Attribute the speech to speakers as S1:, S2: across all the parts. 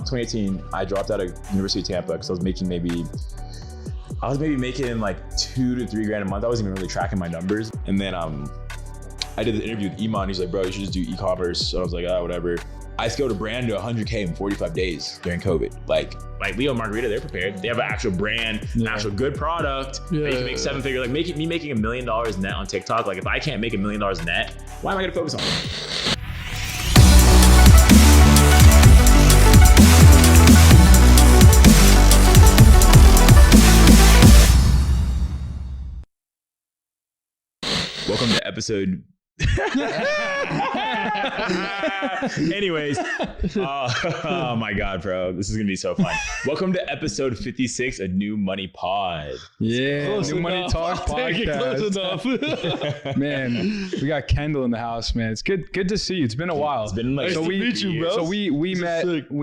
S1: 2018, I dropped out of University of Tampa because I was maybe making like $2 to $3 grand a month. I wasn't even really tracking my numbers. And then I did the interview with Iman. He's like, bro, you should just do e-commerce. So I was like, whatever. I scaled a brand to 100K in 45 days during COVID. Like Leo Margarita, they're prepared. They have an actual brand, an actual good product. They can make 7 figures. Like me making $1 million net on TikTok. Like if I can't make $1 million net, why am I gonna focus on it? Welcome to episode. Anyways, oh my God, bro, this is gonna be so fun. Welcome to episode 56 of New Money Pod.
S2: Yeah,
S3: Close
S2: New
S3: enough.
S2: Money Talk podcast.
S3: Close enough.
S2: Man, we got Kendall in the house, man. It's good to see you. It's been a while.
S1: It's been like
S3: Nice to meet you, bro.
S2: So we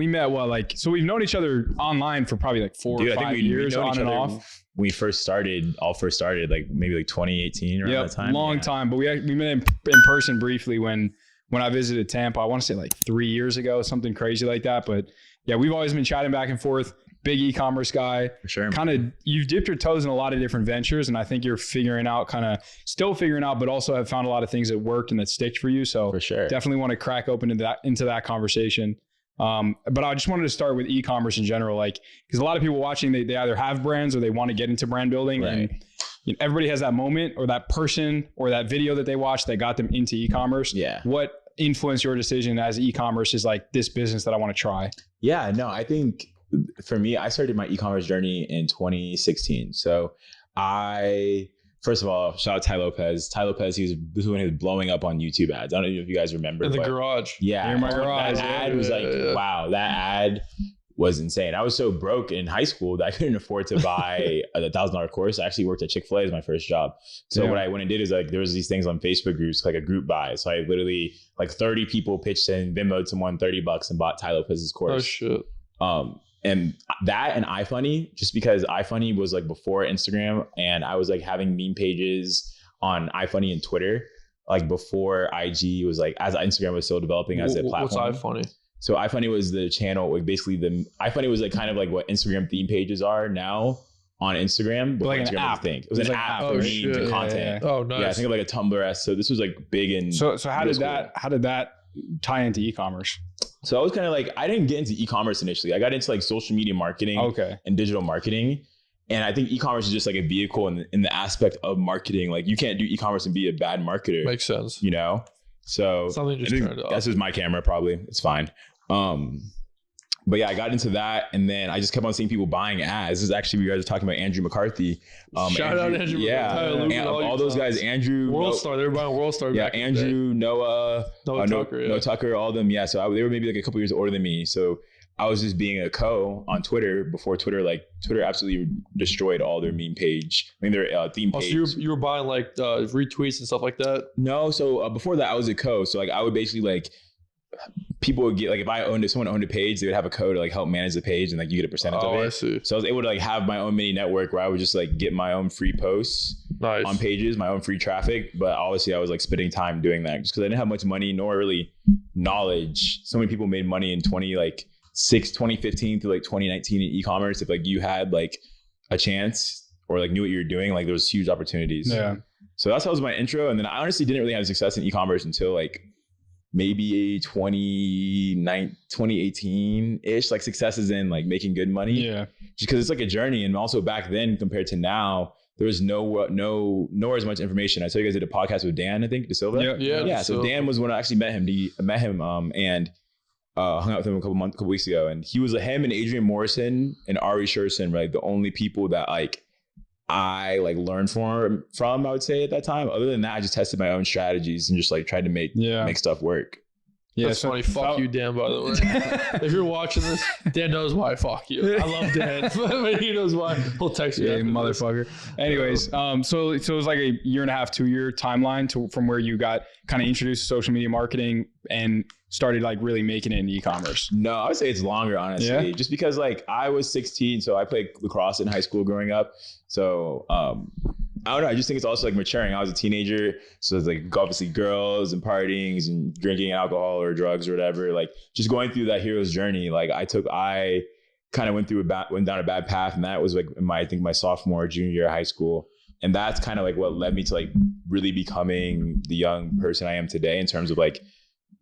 S2: met what, like, so we've known each other online for probably like 4 or 5 years on and off.
S1: When we first started, like maybe like 2018 around that time.
S2: Long time. But we met in person briefly when I visited Tampa. I want to say like 3 years ago, something crazy like that. But yeah, we've always been chatting back and forth. Big e-commerce guy. For sure. Kind of, you've dipped your toes in a lot of different ventures, and I think you're still figuring out, but also have found a lot of things that worked and that stick for you. So
S1: for sure,
S2: definitely want to crack open into that conversation. But I just wanted to start with e-commerce in general, like, because a lot of people watching, they either have brands or they want to get into brand building. Right. And you know, everybody has that moment or that person or that video that they watched that got them into e-commerce. Yeah. What influenced your decision as e-commerce is like this business that I want to try? Yeah, no, I think for me, I started my e-commerce journey in 2016. So first of all, shout out Tai Lopez. Tai Lopez, this was when he was blowing up on YouTube ads. I don't know if you guys remember.
S3: In the garage.
S2: Yeah. In my garage.
S1: That ad was wow, that ad was insane. I was so broke in high school that I couldn't afford to buy a $1,000 course. I actually worked at Chick-fil-A as my first job. So what I went and did is, like, there was these things on Facebook groups, like a group buy. So I literally, like, 30 people pitched in, Venmo'd someone $30 and bought Tai Lopez's course.
S3: Oh shit.
S1: And that and iFunny, just because iFunny was like before Instagram, and I was like having meme pages on iFunny and Twitter, like before IG was like, as Instagram was still developing as a platform.
S3: What's iFunny?
S1: So iFunny was the channel, like basically iFunny was like kind of like what Instagram theme pages are now on Instagram.
S2: But like
S1: Instagram
S2: an app.
S1: It was an app for memes and content.
S3: Yeah. Oh, nice.
S1: Yeah, I think of like a Tumblr-esque. So this was like big in.
S2: So how did that tie into e-commerce?
S1: So I was kind of like, I didn't get into e-commerce initially. I got into like social media marketing and digital marketing. And I think e-commerce is just like a vehicle in the aspect of marketing. Like, you can't do e-commerce and be a bad marketer.
S3: Makes sense.
S1: You know? So
S3: something just turned off.
S1: This is my camera probably. It's fine. But yeah, I got into that, and then I just kept on seeing people buying ads. This is actually, you guys are talking about Andrew McCarthy.
S3: Shout out Andrew.
S1: Yeah, all those guys. Andrew,
S3: WorldStar. They were buying WorldStar.
S1: Yeah, Andrew, Noah Tucker, all of them. Yeah, so they were maybe like a couple years older than me. So I was just being a co on Twitter before Twitter absolutely destroyed all their meme page. I mean, their theme page.
S3: So you were buying like retweets and stuff like that?
S1: No, so before that I was a co. So like I would basically like, people would get, like, if someone owned a page, they would have a code to like help manage the page, and like you get a percentage of it.
S3: I see.
S1: So I was able to like have my own mini network where I would just like get my own free posts on pages, my own free traffic. But obviously I was like spending time doing that just because I didn't have much money nor really knowledge. So many people made money in 2015 through like 2019 in e-commerce. If like you had like a chance or like knew what you were doing, like there was huge opportunities.
S2: Yeah.
S1: So that was my intro. And then I honestly didn't really have success in e-commerce until like maybe 2018-ish, like successes in like making good money.
S2: Yeah.
S1: Just because it's like a journey. And also back then compared to now, there was nowhere as much information. I saw you guys did a podcast with Dan, I think, De Silva. Yeah. So Dan was when I actually met him. And hung out with him a couple weeks ago. And he was him and Adrian Morrison and Ari Sherson, right? The only people that like I like learned from, I would say, at that time. Other than that, I just tested my own strategies and just like tried to make stuff work.
S2: Yeah,
S3: that's funny. Fuck you, Dan, by the way. If you're watching this, Dan knows why. Fuck you. I love Dan. He knows why. He'll text you.
S2: Yeah, motherfucker. Anyways, so it was like a 1.5, 2 year timeline from where you got kind of introduced to social media marketing and started like really making it in e-commerce.
S1: No, I would say it's longer, honestly. Yeah? Just because like I was 16, so I played lacrosse in high school growing up. So I don't know. I just think it's also like maturing. I was a teenager, so it's like obviously girls and partying and drinking alcohol or drugs or whatever. Like just going through that hero's journey. Like I kind of went down a bad path, and that was like I think my sophomore, junior year of high school, and that's kind of like what led me to like really becoming the young person I am today in terms of like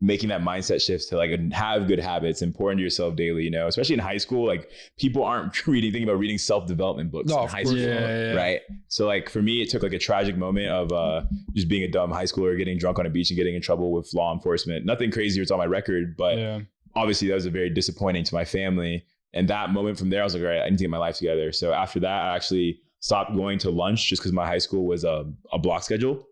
S1: making that mindset shift to like have good habits, important to yourself daily, you know, especially in high school. Like people aren't thinking about reading self-development books in high school, right? So like for me, it took like a tragic moment of just being a dumb high schooler, getting drunk on a beach and getting in trouble with law enforcement. Nothing crazy, it's on my record, but obviously that was very disappointing to my family. And that moment from there, I was like, all right, I need to get my life together. So after that, I actually stopped going to lunch just because my high school was a block schedule.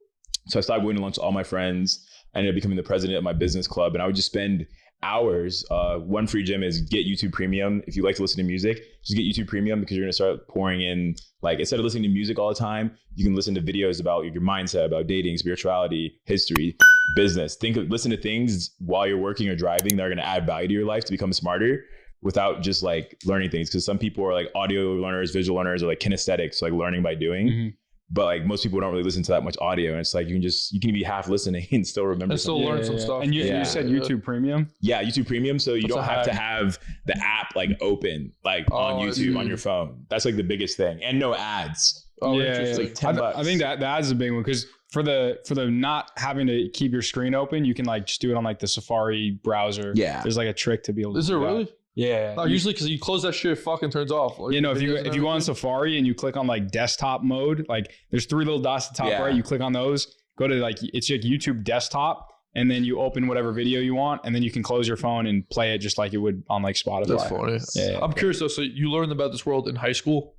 S1: So I stopped going to lunch with all my friends. I ended up becoming the president of my business club, and I would just spend hours. One free gem is get YouTube Premium. If you like to listen to music, just get YouTube Premium because you're going to start pouring in, like instead of listening to music all the time, you can listen to videos about your mindset, about dating, spirituality, history, business. Listen to things while you're working or driving that are going to add value to your life to become smarter without just like learning things. Because some people are like audio learners, visual learners, or like kinesthetics, so like learning by doing. Mm-hmm. But like most people don't really listen to that much audio, and it's like you can be half listening and still remember
S3: and still learn some stuff.
S2: And you said YouTube Premium?
S1: Yeah, YouTube Premium. So you don't have to have the app like open like on YouTube on your phone. That's like the biggest thing, and no ads.
S2: It's
S1: like $10.
S2: I think that ads is a big one because for the not having to keep your screen open, you can like just do it on like the Safari browser. Yeah, there's like a trick to be able to.
S3: Is there really?
S2: That. Yeah.
S3: No, usually because you close that shit, it fucking turns off. Like,
S2: if you go on Safari and you click on like desktop mode, like there's 3 little dots at the top right. You click on those, go to like it's like YouTube desktop, and then you open whatever video you want, and then you can close your phone and play it just like it would on like Spotify.
S3: That's funny. Yeah. I'm curious though. So you learned about this world in high school?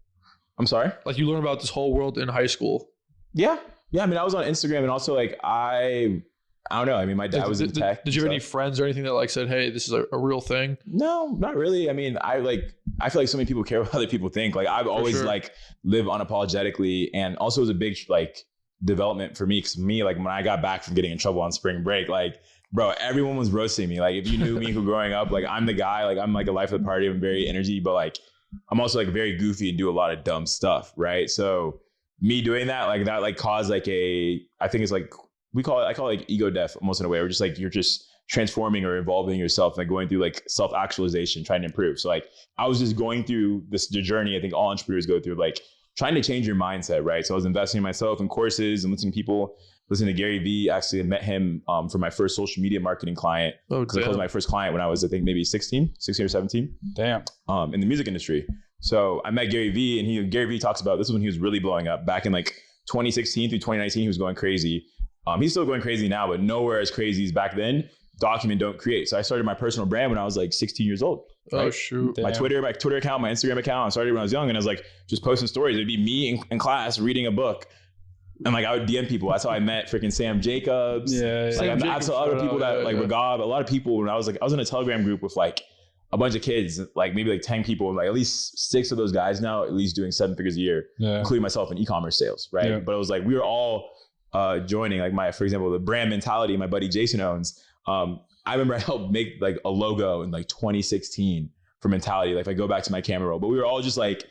S1: I'm sorry?
S3: Like you learned about this whole world in high school?
S1: Yeah. I mean, I was on Instagram, and also like I don't know. I mean, my dad was in tech.
S3: Did you have any friends or anything that like said, hey, this is a real thing?
S1: No, not really. I mean, I feel like so many people care what other people think. Like I've always like live unapologetically, and also it was a big like development for me. Cause like when I got back from getting in trouble on spring break, like bro, everyone was roasting me. Like if you knew me from growing up, like I'm the guy, like I'm like a life of the party. I'm very energy, but like I'm also like very goofy and do a lot of dumb stuff. Right. So me doing that like caused like I think it's like, I call it like ego death almost in a way, where just like you're just transforming or evolving yourself, like going through like self-actualization, trying to improve. So like I was just going through the journey I think all entrepreneurs go through, like trying to change your mindset, right? So I was investing in myself in courses and listening to Gary Vee. Actually, I met him for my first social media marketing client. Because I was my first client when I was, I think, maybe 16 or 17.
S2: Damn.
S1: In the music industry. So I met Gary Vee, and Gary Vee talks about, this is when he was really blowing up. Back in like 2016 through 2019, he was going crazy. He's still going crazy now, but nowhere as crazy as back then. Document, don't create. So I started my personal brand when I was like 16 years old. Right?
S3: Oh shoot!
S1: My Twitter account, my Instagram account. I started when I was young, and I was like just posting stories. It'd be me in class reading a book, and like I would DM people. That's how I met freaking Sam Jacobs. Yeah. Like I saw other people that Ragab. A lot of people when I was in a Telegram group with like a bunch of kids, like maybe like 10 people, and like at least 6 of those guys now at least doing 7 figures a year, including myself in e-commerce sales, right? Yeah. But it was like we were all joining, like for example, the brand mentality my buddy Jason owns. I remember I helped make like a logo in like 2016 for mentality. Like if I go back to my camera roll, but we were all just like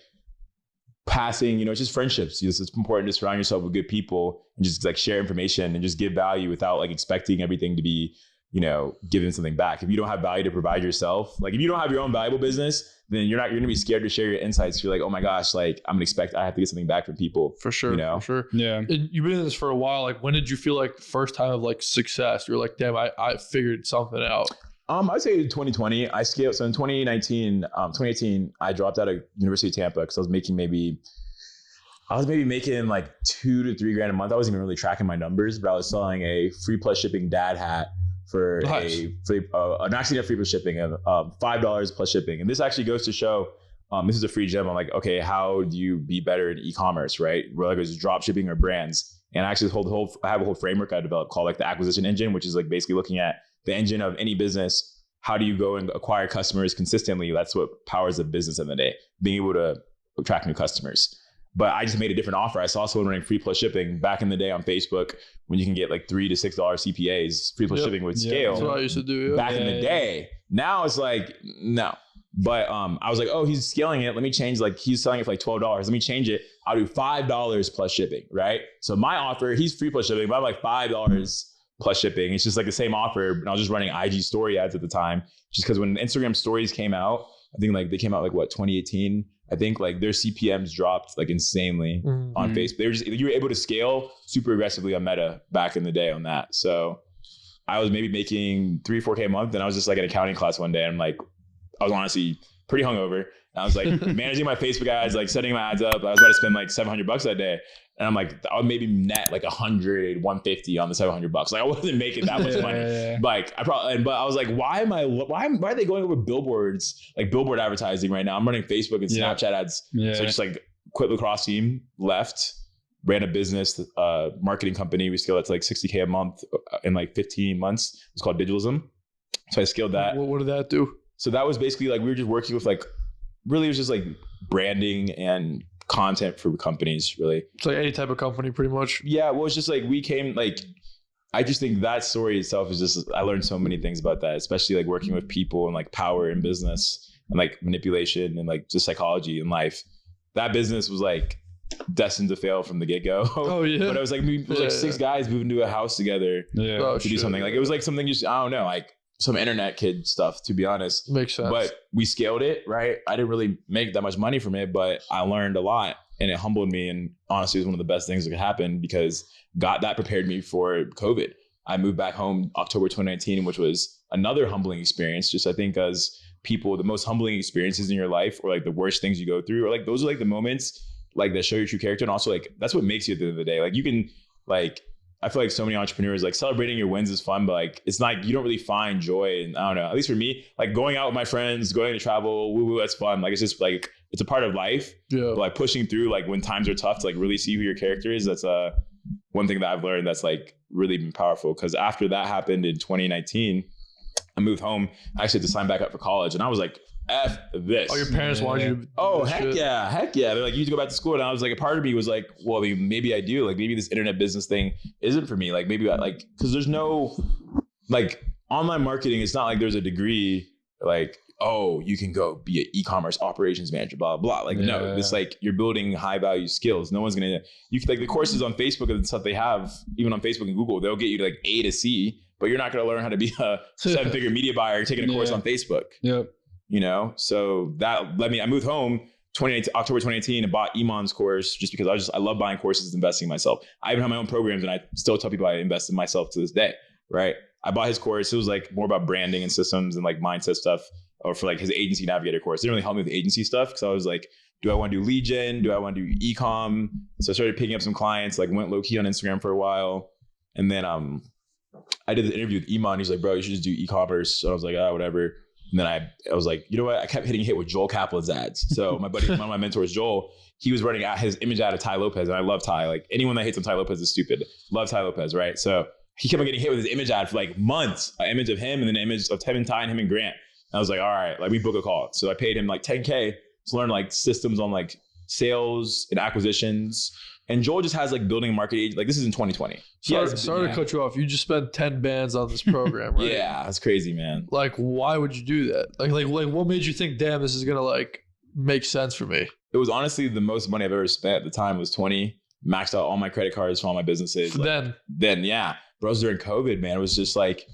S1: passing, it's just friendships. It's important to surround yourself with good people and just like share information and just give value without like expecting everything to be, giving something back. If you don't have value to provide yourself, like if you don't have your own valuable business, then you're going to be scared to share your insights. You're like, oh my gosh, like I have to get something back from people.
S3: For sure. For sure. Yeah. And you've been in this for a while. Like when did you feel like first time of like success? You're like, damn, I figured something out.
S1: I'd say 2020, I scaled. So in 2018, I dropped out of University of Tampa because I was maybe making like $2 to $3 grand a month. I wasn't even really tracking my numbers, but I was selling a free plus shipping dad hat for actually not free plus shipping of $5 plus shipping. And this actually goes to show, this is a free gem. I'm like, okay, how do you be better in e-commerce, right? Whether it's drop shipping or brands. And I actually I have a whole framework I developed called like the acquisition engine, which is like basically looking at the engine of any business. How do you go and acquire customers consistently? That's what powers the business in the day, being able to attract new customers. But I just made a different offer. I saw someone running free plus shipping back in the day on Facebook when you can get like $3 to $6 CPAs. Free plus shipping would scale.
S3: That's what I used to do.
S1: Back in the day. Now it's like, no. But I was like, oh, he's scaling it. Let me change, like he's selling it for like $12. Let me change it. I'll do $5 plus shipping, right? So my offer, he's free plus shipping, but I'm like $5 plus shipping. It's just like the same offer. And I was just running IG story ads at the time, just because when Instagram stories came out, I think like they came out like 2018. I think like their CPMs dropped like insanely on Facebook. You were able to scale super aggressively on Meta back in the day on that. So I was maybe making $3-4K a month, and I was just like in accounting class one day. And I'm like, I was honestly pretty hungover. And I was like managing my Facebook ads, like setting my ads up. I was about to spend like $700 that day. And I'm like, I would maybe net like 100, 150 on the $700. Like I wasn't making that much money. Like but I was like, why are they going over billboards, like billboard advertising right now? I'm running Facebook and Snapchat ads. So I just like quit lacrosse team, left, ran a business, marketing company. We scaled it to like 60K a month in like 15 months. It was called Digitalism. So I scaled that.
S3: What did that do?
S1: So that was basically like, we were just working with like, really it was just like branding and content for companies, really.
S3: It's like any type of company pretty much.
S1: Yeah, well, it's just like we came, like, I just think that story itself is just, I learned so many things about that, especially like working with people and like power in business and like manipulation and like just psychology in life. That business was like destined to fail from the get-go.
S3: Oh yeah.
S1: But it was like, like 6 guys moving to a house together to do something. Like it was like something just, I don't know, like some internet kid stuff, to be honest.
S3: Makes sense.
S1: But we scaled it, right? I didn't really make that much money from it, but I learned a lot and it humbled me. And honestly, it was one of the best things that could happen because that prepared me for COVID. I moved back home October 2019, which was another humbling experience. Just I think as people, the most humbling experiences in your life or like the worst things you go through, or like those are like the moments like that show your true character. And also like, that's what makes you at the end of the day. Like you can like, I feel like so many entrepreneurs, like celebrating your wins is fun, but like, it's not, you don't really find joy. And I don't know, at least for me, like going out with my friends, going to travel, woo, that's fun. Like, it's just like, it's a part of life. Yeah. But like pushing through, like when times are tough to like really see who your character is. That's one thing that I've learned that's like really been powerful. Cause after that happened in 2019, I moved home. I actually had to sign back up for college. And I was like, F this.
S3: Oh, your parents wanted you to
S1: do heck yeah. They're like, you need to go back to school. And I was like, a part of me was like, well, maybe I do. Like maybe this internet business thing isn't for me. Like maybe I like, cause there's no like online marketing. It's not like there's a degree like, oh, you can go be an e-commerce operations manager, blah, blah. Like, no, it's like you're building high value skills. No one's going to, you like the courses on Facebook and stuff they have, even on Facebook and Google, they'll get you to like A to C, but you're not going to learn how to be a 7-figure media buyer taking a course on Facebook.
S2: Yep.
S1: You know, so that led me, I moved home October 2018 and bought Iman's course just because I love buying courses and investing in myself. I even have my own programs and I still tell people I invest in myself to this day, right? I bought his course. It was like more about branding and systems and like mindset stuff, or for like his agency navigator course. It didn't really help me with agency stuff because I was like, do I want to do lead gen? Do I want to do e-com? So I started picking up some clients, like went low key on Instagram for a while. And then I did the interview with Iman. He's like, bro, you should just do e-commerce. So I was like, whatever. And then I was like, you know what? I kept hitting hit with Joel Kaplan's ads. So my buddy, one of my mentors, Joel, he was running out his image ad of Tai Lopez. And I love Tai. Like anyone that hates on Tai Lopez is stupid. Love Tai Lopez, right? So he kept on getting hit with his image ad for like months. An image of him and then an image of him and Tai and him and Grant. And I was like, all right, like we book a call. So I paid him like 10K to learn like systems on like sales and acquisitions. And Joel just has like building market, like this is in 2020.
S3: Sorry to cut you off. You just spent 10 bands on this program, right?
S1: Yeah, that's crazy, man.
S3: Like, why would you do that? Like what made you think, damn, this is gonna like make sense for me?
S1: It was honestly the most money I've ever spent at the time. Was 20, maxed out all my credit cards for all my businesses. Then yeah. But it was during COVID, man. It was just like,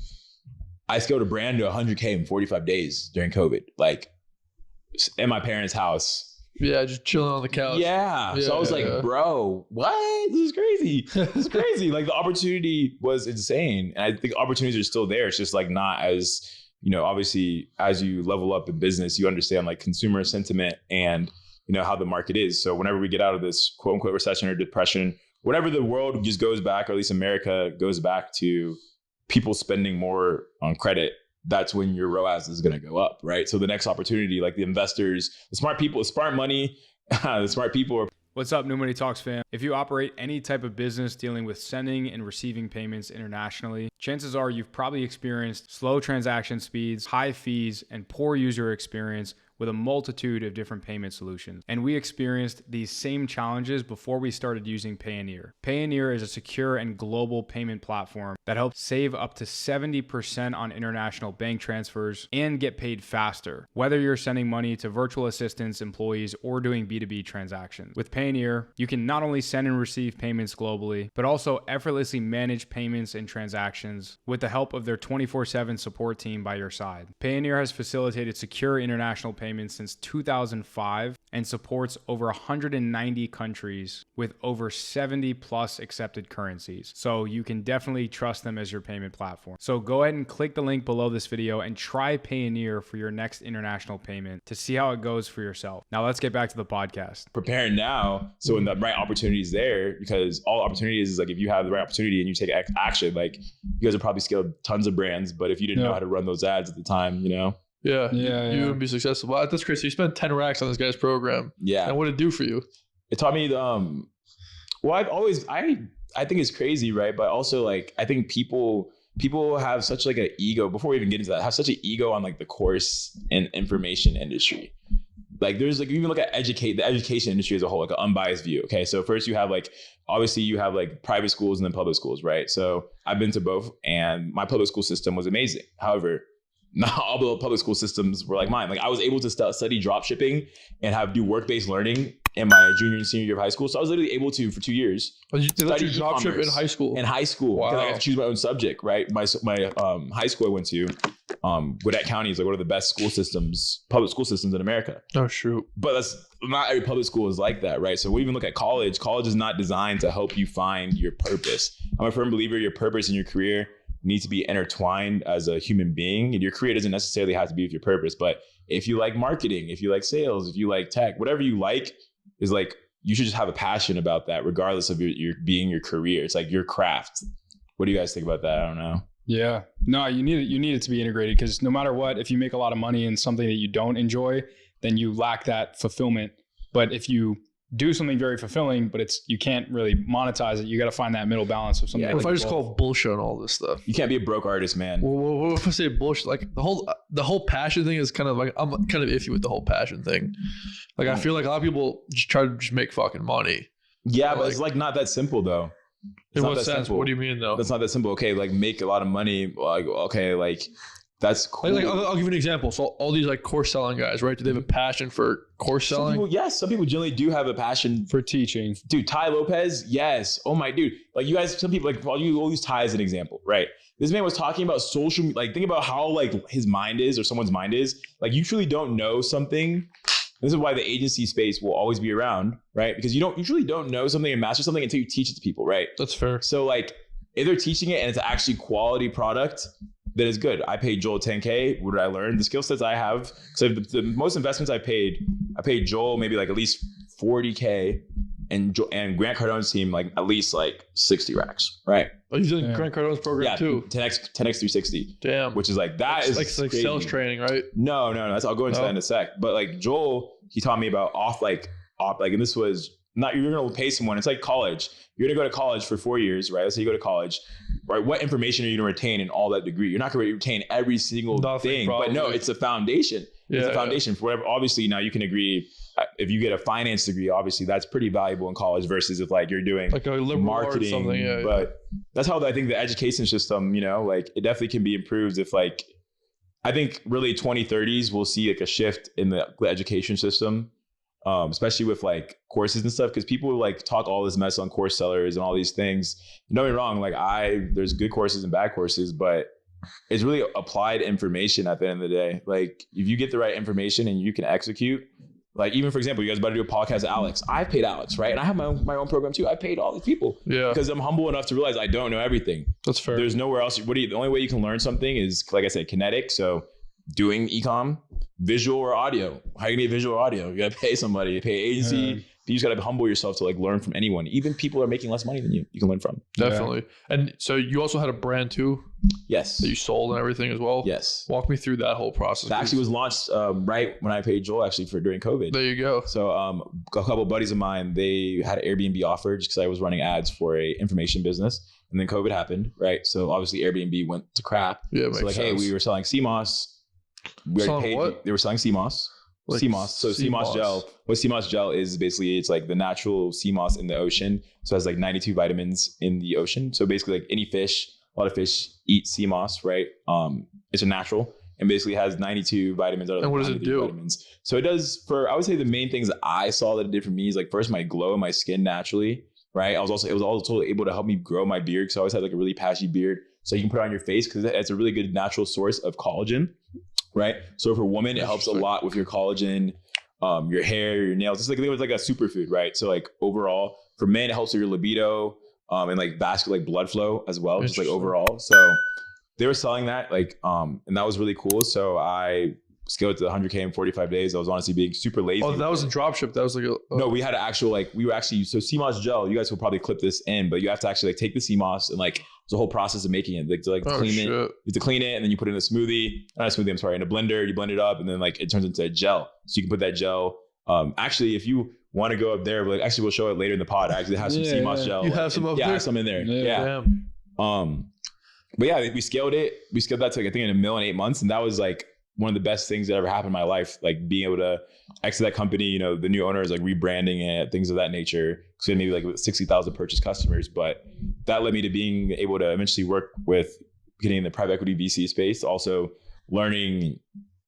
S1: I scaled a brand to 100K in 45 days during COVID, like in my parents' house.
S3: Yeah, just chilling on the couch.
S1: Yeah. So I was like, bro, what? This is crazy. This is crazy. Like the opportunity was insane. And I think opportunities are still there. It's just like not as, you know, obviously as you level up in business, you understand like consumer sentiment and, you know, how the market is. So whenever we get out of this quote unquote recession or depression, whenever the world just goes back, or at least America goes back to people spending more on credit, that's when your ROAS is going to go up, right? So the next opportunity, like the investors, the smart people, the smart money, the smart people are.
S2: What's up, New Money Talks fam? If you operate any type of business dealing with sending and receiving payments internationally, chances are you've probably experienced slow transaction speeds, high fees, and poor user experience with a multitude of different payment solutions. And we experienced these same challenges before we started using Payoneer. Payoneer is a secure and global payment platform that helps save up to 70% on international bank transfers and get paid faster, whether you're sending money to virtual assistants, employees, or doing B2B transactions. With Payoneer, you can not only send and receive payments globally, but also effortlessly manage payments and transactions with the help of their 24/7 support team by your side. Payoneer has facilitated secure international payments since 2005 and supports over 190 countries with over 70 plus accepted currencies. So you can definitely trust them as your payment platform. So go ahead and click the link below this video and try Payoneer for your next international payment to see how it goes for yourself. Now let's get back to the podcast.
S1: Preparing now, so when the right opportunity is there, because all opportunities is like if you have the right opportunity and you take action, like you guys have probably scaled tons of brands, but if you didn't know how to run those ads at the time, you know.
S3: You wouldn't be successful. Well, that's crazy. So you spent 10 racks on this guy's program.
S1: Yeah.
S3: And what did it do for you?
S1: It taught me well, I think it's crazy, right? But also like I think people have such like an ego, before we even get into that, have such an ego on like the course and information industry. Like there's like, even look at the education industry as a whole, like an unbiased view. Okay. So first you have like, obviously you have like private schools and then public schools, right? So I've been to both and my public school system was amazing. However, not all the public school systems were like mine. Like I was able to study dropshipping and do work-based learning in my junior and senior year of high school. So I was literally able to, for 2 years,
S3: they let you dropship in high school? In high school.
S1: Wow. Because I got to choose my own subject, right? My high school I went to, Gwinnett County is like one of the best public school systems in America.
S3: Oh, shoot.
S1: But that's not every public school is like that, right? So we even look at college. College is not designed to help you find your purpose. I'm a firm believer your purpose and your career need to be intertwined as a human being. And your career doesn't necessarily have to be with your purpose. But if you like marketing, if you like sales, if you like tech, whatever you like is like, you should just have a passion about that, regardless of your career. It's like your craft. What do you guys think about that? I don't know.
S2: Yeah, no, you need it to be integrated, because no matter what, if you make a lot of money in something that you don't enjoy, then you lack that fulfillment. But if you do something very fulfilling, but you can't really monetize it, you got to find that middle balance of something.
S3: Yeah, if I just call bullshit on all this stuff,
S1: you can't be a broke artist, man.
S3: Well, if I say bullshit, like the whole passion thing is kind of like, I'm kind of iffy with the whole passion thing. Like I feel like a lot of people just try to just make fucking money.
S1: Yeah, but it's like not that simple though.
S3: In what sense? Simple. What do you mean though?
S1: That's not that simple. Okay, like make a lot of money. Like okay, like that's cool.
S3: Like I'll give you an example. So all these like course selling guys, right? Do they have a passion for course selling?
S1: Some people generally do have a passion
S2: for teaching.
S1: Dude, Tai Lopez, yes. Oh my dude. Like you guys, some people like I'll use Tai as an example, right? This man was talking about social, like think about how like his mind is or someone's mind is. Like you truly don't know something. This is why the agency space will always be around, right? Because you truly don't know something and master something until you teach it to people, right?
S3: That's fair.
S1: So like if they're teaching it and it's actually quality product, that is good. I paid Joel $10K. What did I learn? The skill sets I have. So the most investments I paid Joel maybe like at least $40K and Grant Cardone's team like at least like 60 racks, right?
S3: Oh, you're doing Grant Cardone's program too?
S1: 10x 360.
S3: Damn.
S1: Which is like, that is
S3: like sales training, right?
S1: No. I'll go into that in a sec. But like Joel, he taught me about and this was not, you're going to pay someone. It's like college. You're going to go to college for 4 years, right? Let's say you go to college, right? What information are you going to retain in all that degree? You're not going to retain every single thing, probably. But no, it's a foundation. It's a foundation for whatever. Obviously now you can agree, if you get a finance degree, obviously that's pretty valuable in college versus if like you're doing like a liberal marketing, or something. But that's how I think the education system, like it definitely can be improved if like, I think really 2030s we'll see like a shift in the education system. Especially with like courses and stuff, because people like talk all this mess on course sellers and all these things. Don't get me wrong, like there's good courses and bad courses, but it's really applied information at the end of the day. Like if you get the right information and you can execute, like even for example, you guys about to do a podcast with Alex. I've paid Alex, right? And I have my own program too. I paid all these people because I'm humble enough to realize I don't know everything.
S3: That's fair.
S1: There's nowhere else. The only way you can learn something is, like I said, kinetic. So doing ecom, visual or audio. How are you gonna get visual or audio? You gotta pay somebody, pay an agency. You just gotta humble yourself to like learn from anyone. Even people who are making less money than you can learn from.
S3: Definitely. Yeah. And so you also had a brand too?
S1: Yes.
S3: That you sold and everything as well?
S1: Yes.
S3: Walk me through that whole process.
S1: That actually was launched right when I paid Joel actually during COVID.
S3: There you go.
S1: So a couple of buddies of mine, they had an Airbnb offer just because I was running ads for a information business. And then COVID happened, right? So obviously Airbnb went to crap.
S3: Yeah,
S1: so like, sense. Hey, we were selling CMOS.
S3: Selling what?
S1: They were selling CMOS. Like sea moss. So sea moss gel. What sea moss gel is basically, it's like the natural sea moss in the ocean. So it has like 92 vitamins in the ocean. So basically, like any fish, a lot of fish eat sea moss, right? It's a natural, and basically has 92 vitamins. Out of
S3: and what does it do?
S1: Vitamins. So it does I would say the main things that I saw that it did for me is like first my glow in my skin naturally, right? It was also able to help me grow my beard, because I always had like a really patchy beard. So you can put it on your face because it's a really good natural source of collagen, right? So for women, it helps a lot with your collagen, your hair, your nails. It's like, it was like a superfood, right? So like overall, for men, it helps with your libido, and like vascular, like blood flow as well, just like overall. So they were selling that, like, and that was really cool. So I scaled to 100K in 45 days. I was honestly being super lazy.
S3: Oh, that was a dropship. That was like
S1: no, we had an actual, like, we were actually, so sea moss gel, you guys will probably clip this in, but you have to actually like take the sea moss and like, it's a whole process of making it, like to like clean it. You have to clean it, and then you put it in a smoothie, not a smoothie, I'm sorry, in a blender, you blend it up, and then like it turns into a gel. So you can put that gel. Actually, if you want to go up there, but like, actually we'll show it later in the pod. I actually have some sea moss gel.
S3: You have some up there?
S1: Yeah, some in there. Yeah. But yeah, we scaled it. We scaled that to like, I think in $1 million in 8 months. And that was like one of the best things that ever happened in my life. Like being able to exit that company, you know, the new owner is like rebranding it, things of that nature. So we had maybe like 60,000 purchase customers, but that led me to being able to eventually work with getting in the private equity VC space, also learning.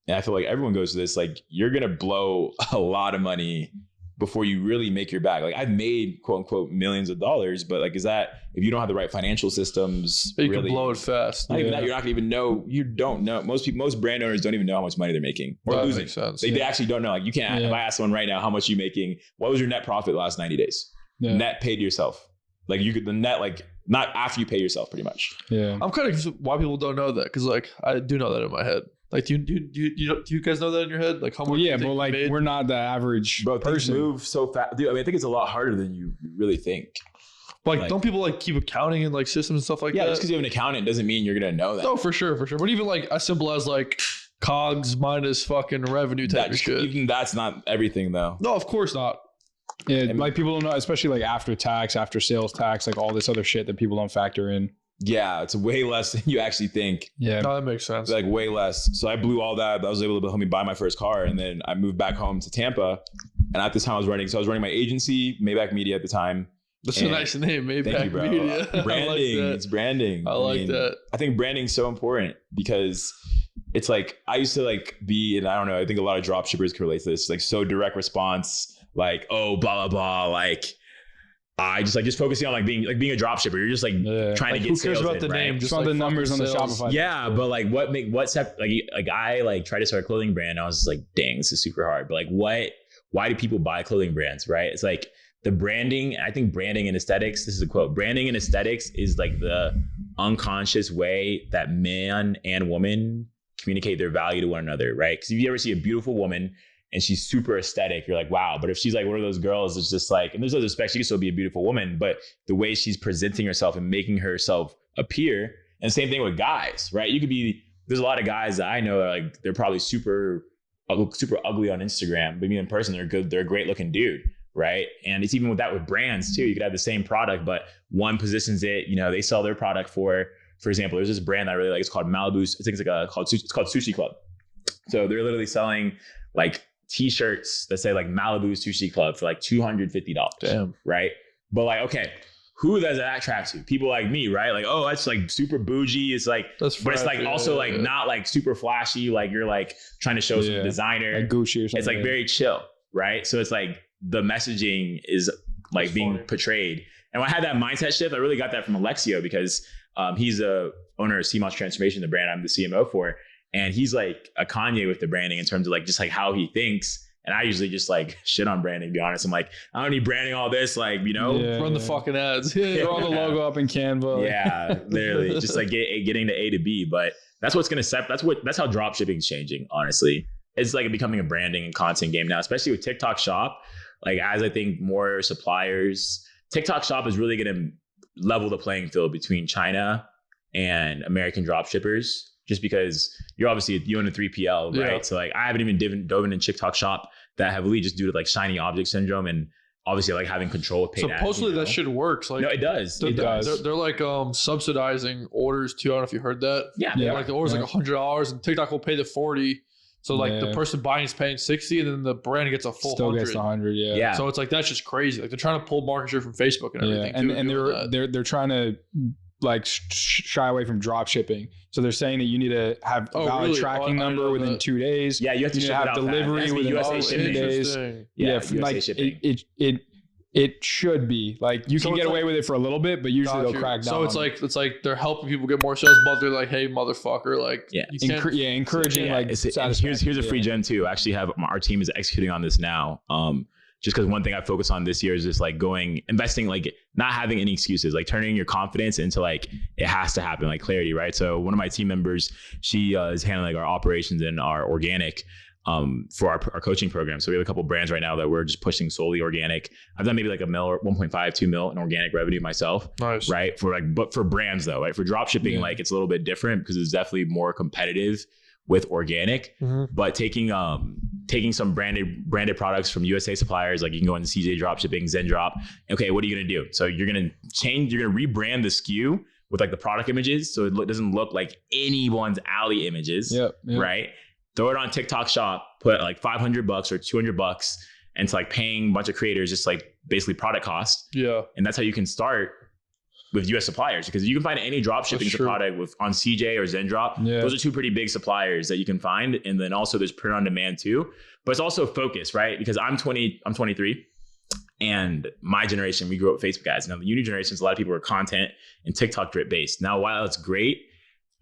S1: And I feel like everyone goes to this, like you're going to blow a lot of money before you really make your bag. Like I've made quote unquote millions of dollars, but like, is that, if you don't have the right financial systems,
S3: you can blow it fast.
S1: Not even that, you're not gonna even know, you don't know. Most brand owners don't even know how much money they're making or losing. Makes sense. They actually don't know. Like you can't, if I ask someone right now, how much are you making? What was your net profit the last 90 days? Net paid to yourself. Like you could, the net, like not after you pay yourself pretty much.
S3: Yeah. I'm kind of confused why people don't know that. Cause like, I do know that in my head. Like, do you guys know that in your head? Like how much?
S2: Yeah, but like we're not the average person.
S1: Move so fast, dude. I mean, I think it's a lot harder than you really think.
S3: Like, don't people like keep accounting and like systems and stuff like that?
S1: Yeah, just because you have an accountant doesn't mean you're gonna know that.
S3: No, for sure. But even like as simple as like COGS minus fucking revenue type of shit.
S1: Even that's not everything though.
S3: No, of course not.
S2: Yeah, like people don't know, especially like after tax, after sales tax, like all this other shit that people don't factor in.
S1: Yeah, it's way less than you actually think.
S2: Yeah,
S3: no, that makes sense.
S1: Like way less. So I blew all that. I was able to help me buy my first car, and then I moved back home to Tampa. And at this time, I was running my agency, Maybach Media at the time.
S3: That's a nice name, Maybach
S1: Media. Branding, it's branding.
S3: I like that.
S1: I think branding is so important because it's like I used to like be, and I don't know, I think a lot of drop shippers can relate to this, like so direct response, like oh blah blah blah, like. I just focusing on like being a drop shipper. You're just like trying to get sales. Who cares
S3: about the name?
S2: Just on the numbers on the Shopify.
S1: Yeah, but like I like tried to start a clothing brand. I was just like, dang, this is super hard. But like why do people buy clothing brands, right? It's like the branding. I think branding and aesthetics, this is a quote, branding and aesthetics is like the unconscious way that man and woman communicate their value to one another, right? Because if you ever see a beautiful woman and she's super aesthetic, you're like, wow. But if she's like one of those girls that's just like, and there's no respect, she can still be a beautiful woman, but the way she's presenting herself and making herself appear, and same thing with guys, right? There's a lot of guys that I know that are like, they're probably super ugly on Instagram, but in person, they're good. They're a great looking dude, right? And it's even with that with brands too. You could have the same product, but one positions it, you know, they sell their product for example, there's this brand that I really like. It's called Malibu. I think it's called Sushi Club. So they're literally selling like t-shirts that say like Malibu Sushi Club for like $250.
S3: Damn.
S1: Right? But like, okay, who does that attract to? People like me, right? Like, oh, that's like super bougie. It's like, but it's like also like not like super flashy. Like you're like trying to show some designer.
S2: Like Gucci or something.
S1: It's like very chill, right? So it's like the messaging is like being portrayed. And when I had that mindset shift, I really got that from Alexio because he's a owner of CMOS Transformation, the brand I'm the CMO for. And he's like a Kanye with the branding in terms of like just like how he thinks. And I usually just like shit on branding, to be honest. I'm like, I don't need branding all this, like, you know,
S3: run the fucking ads.
S2: Throw the logo up in Canva.
S1: Yeah, literally just like getting to A to B. But that's what's going to that's how drop shipping is changing, honestly. It's like becoming a branding and content game now, especially with TikTok Shop. Like as I think more suppliers, TikTok Shop is really going to level the playing field between China and American drop shippers. Just because you're obviously you own a 3PL, right? Yeah. So like I haven't even dove in TikTok Shop that heavily just due to like shiny object syndrome and obviously like having control of paid ads.
S3: Supposedly that shit works. Like
S1: no, it does.
S3: They're like subsidizing orders too. I don't know if you heard that.
S1: Yeah.
S3: Like the order's like $100 and TikTok will pay the $40 So like the person buying is paying 60 and then the brand gets a full
S2: still
S3: 100.
S2: Gets the 100, yeah.
S3: So it's like, that's just crazy. Like they're trying to pull market share from Facebook and everything.
S2: Yeah. And they're trying to like shy away from drop shipping. So they're saying that you need to have a valid tracking number within 2 days.
S1: Yeah, you have to
S2: have delivery within
S1: USA
S2: 10 days.
S1: Yeah,
S2: like
S1: shipping.
S2: It should be like you can get away with it for a little bit, but usually they'll crack down.
S3: So it's like they're helping people get more sales, but they're like, hey, motherfucker, like
S2: encouraging like.
S1: Here's a free gem too. I actually have our team is executing on this now. Just because one thing I focus on this year is just like investing, like not having any excuses, like turning your confidence into like, it has to happen, like clarity, right? So one of my team members, she is handling our operations and our organic for our coaching program. So we have a couple brands right now that we're just pushing solely organic. I've done maybe like $1 mil or 1.5, 2 mil in organic revenue myself.
S3: Nice.
S1: Right. But for brands though, right? For drop shipping, like it's a little bit different because it's definitely more competitive with organic, but taking some branded products from USA suppliers, like you can go into CJ Dropshipping, Zen Drop. Okay, what are you gonna do? So you're gonna rebrand the SKU with like the product images, so it doesn't look like anyone's alley images, right? Throw it on TikTok Shop, put like $500 or $200 into like paying a bunch of creators, just like basically product cost.
S3: Yeah,
S1: and that's how you can start with US suppliers, because you can find any drop shipping product on CJ or Zendrop. Those are two pretty big suppliers that you can find. And then also there's print on demand too, but it's also focus, right? Because I'm 23 and my generation, we grew up with Facebook ads. Now the new generations, a lot of people are content and TikTok drip based. Now, while it's great,